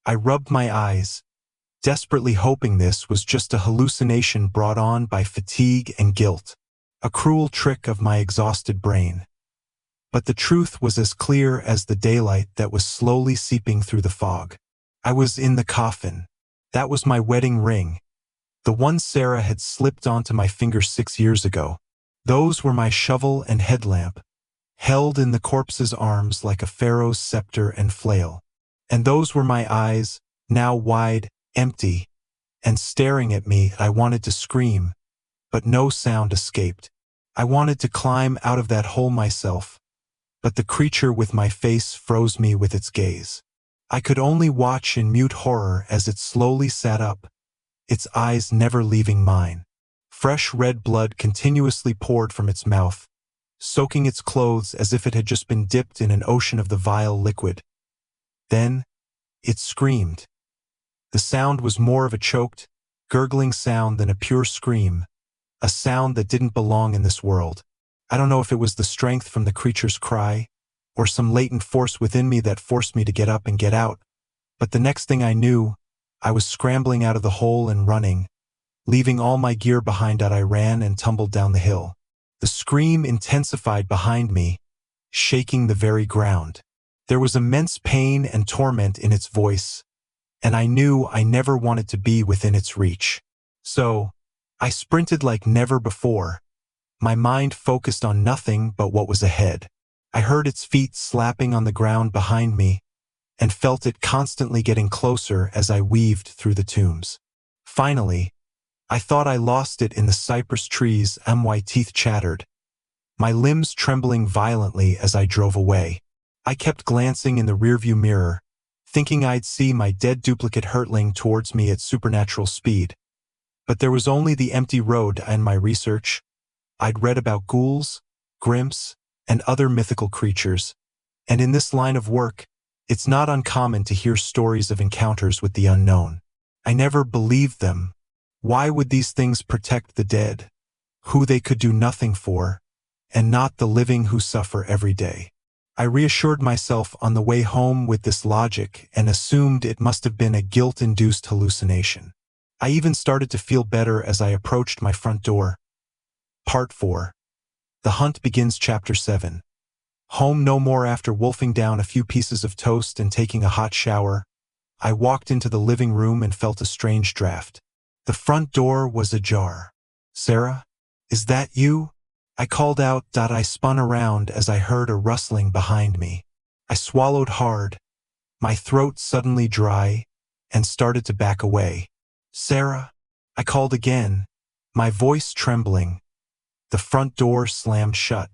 I rubbed my eyes, desperately hoping this was just a hallucination brought on by fatigue and guilt, a cruel trick of my exhausted brain. But the truth was as clear as the daylight that was slowly seeping through the fog. I was in the coffin. That was my wedding ring, the one Sarah had slipped onto my finger 6 years ago. Those were my shovel and headlamp, held in the corpse's arms like a pharaoh's scepter and flail. And those were my eyes, now wide, empty, and staring at me. I wanted to scream, but no sound escaped. I wanted to climb out of that hole myself, but the creature with my face froze me with its gaze. I could only watch in mute horror as it slowly sat up, its eyes never leaving mine. Fresh red blood continuously poured from its mouth, soaking its clothes as if it had just been dipped in an ocean of the vile liquid. Then, it screamed. The sound was more of a choked, gurgling sound than a pure scream, a sound that didn't belong in this world. I don't know if it was the strength from the creature's cry, or some latent force within me that forced me to get up and get out, but the next thing I knew, I was scrambling out of the hole and running. Leaving all my gear behind, I ran and tumbled down the hill. The scream intensified behind me, shaking the very ground. There was immense pain and torment in its voice, and I knew I never wanted to be within its reach. So, I sprinted like never before, my mind focused on nothing but what was ahead. I heard its feet slapping on the ground behind me, and felt it constantly getting closer as I weaved through the tombs. Finally, I thought I lost it in the cypress trees. My teeth chattered, my limbs trembling violently as I drove away. I kept glancing in the rearview mirror, thinking I'd see my dead duplicate hurtling towards me at supernatural speed. But there was only the empty road and my research. I'd read about ghouls, grimps, and other mythical creatures, and in this line of work, it's not uncommon to hear stories of encounters with the unknown. I never believed them. Why would these things protect the dead, who they could do nothing for, and not the living who suffer every day? I reassured myself on the way home with this logic and assumed it must have been a guilt-induced hallucination. I even started to feel better as I approached my front door. Part 4. The Hunt Begins. Chapter 7. Home no more. After wolfing down a few pieces of toast and taking a hot shower, I walked into the living room and felt a strange draft. The front door was ajar. "Sarah, is that you?" I called out. I spun around as I heard a rustling behind me. I swallowed hard, my throat suddenly dry, and started to back away. "Sarah?" I called again, my voice trembling. The front door slammed shut.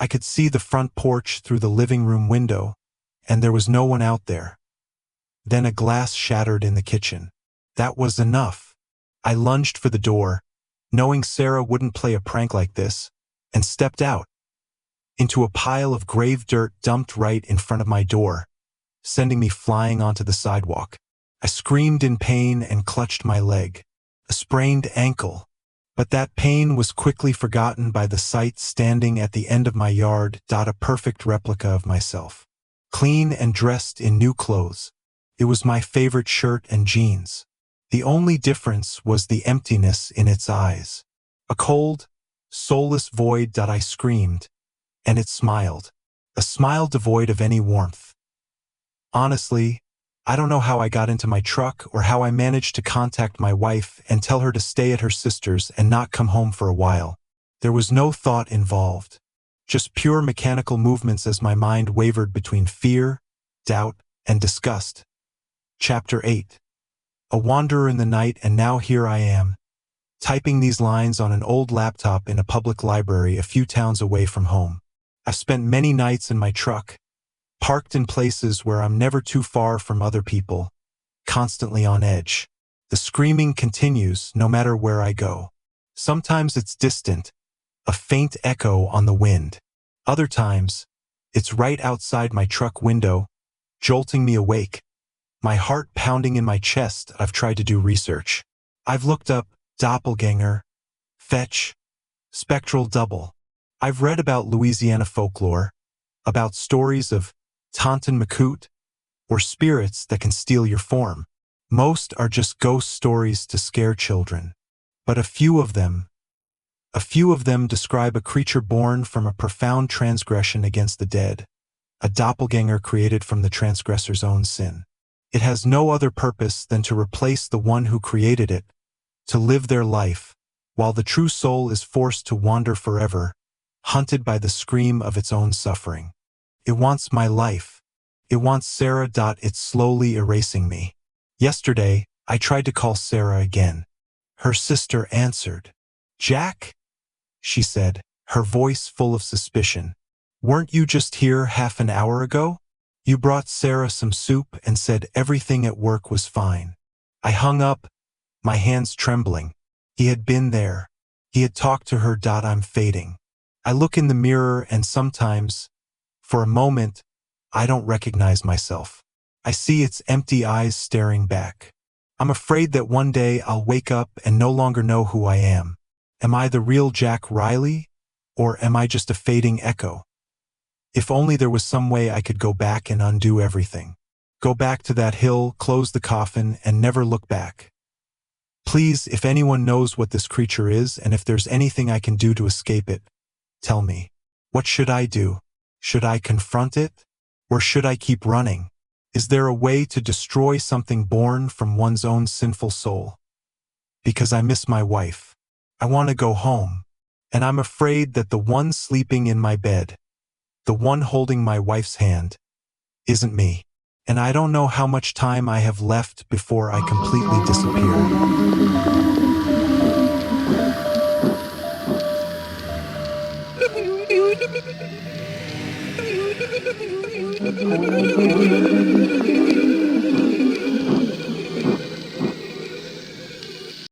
I could see the front porch through the living room window, and there was no one out there. Then a glass shattered in the kitchen. That was enough. I lunged for the door, knowing Sarah wouldn't play a prank like this, and stepped out into a pile of grave dirt dumped right in front of my door, sending me flying onto the sidewalk. I screamed in pain and clutched my leg. A sprained ankle. But that pain was quickly forgotten by the sight standing at the end of my yard. A perfect replica of myself. Clean and dressed in new clothes. It was my favorite shirt and jeans. The only difference was the emptiness in its eyes. A cold, soulless void. I screamed, and it smiled. A smile devoid of any warmth. Honestly, I don't know how I got into my truck or how I managed to contact my wife and tell her to stay at her sister's and not come home for a while. There was no thought involved, just pure mechanical movements as my mind wavered between fear, doubt, and disgust. Chapter 8. A wanderer in the night, and now here I am, typing these lines on an old laptop in a public library a few towns away from home. I've spent many nights in my truck, parked in places where I'm never too far from other people, constantly on edge. The screaming continues no matter where I go. Sometimes it's distant, a faint echo on the wind. Other times, it's right outside my truck window, jolting me awake, my heart pounding in my chest. I've tried to do research. I've looked up doppelganger, fetch, spectral double. I've read about Louisiana folklore, about stories of Tonton Macoute, or spirits that can steal your form. Most are just ghost stories to scare children. But a few of them, A few of them describe a creature born from a profound transgression against the dead, a doppelganger created from the transgressor's own sin. It has no other purpose than to replace the one who created it, to live their life, while the true soul is forced to wander forever, hunted by the scream of its own suffering. It wants my life. It wants Sarah. It's slowly erasing me. Yesterday, I tried to call Sarah again. Her sister answered. Jack? She said, her voice full of suspicion. Weren't you just here half an hour ago? You brought Sarah some soup and said everything at work was fine. I hung up, my hands trembling. He had been there. He had talked to her. I'm fading. I look in the mirror and sometimes, for a moment, I don't recognize myself. I see its empty eyes staring back. I'm afraid that one day I'll wake up and no longer know who I am. Am I the real Jack Riley, or am I just a fading echo? If only there was some way I could go back and undo everything. Go back to that hill, close the coffin, and never look back. Please, if anyone knows what this creature is and if there's anything I can do to escape it, tell me. What should I do? Should I confront it? Or should I keep running? Is there a way to destroy something born from one's own sinful soul? Because I miss my wife. I want to go home. And I'm afraid that the one sleeping in my bed, the one holding my wife's hand, isn't me. And I don't know how much time I have left before I completely disappear.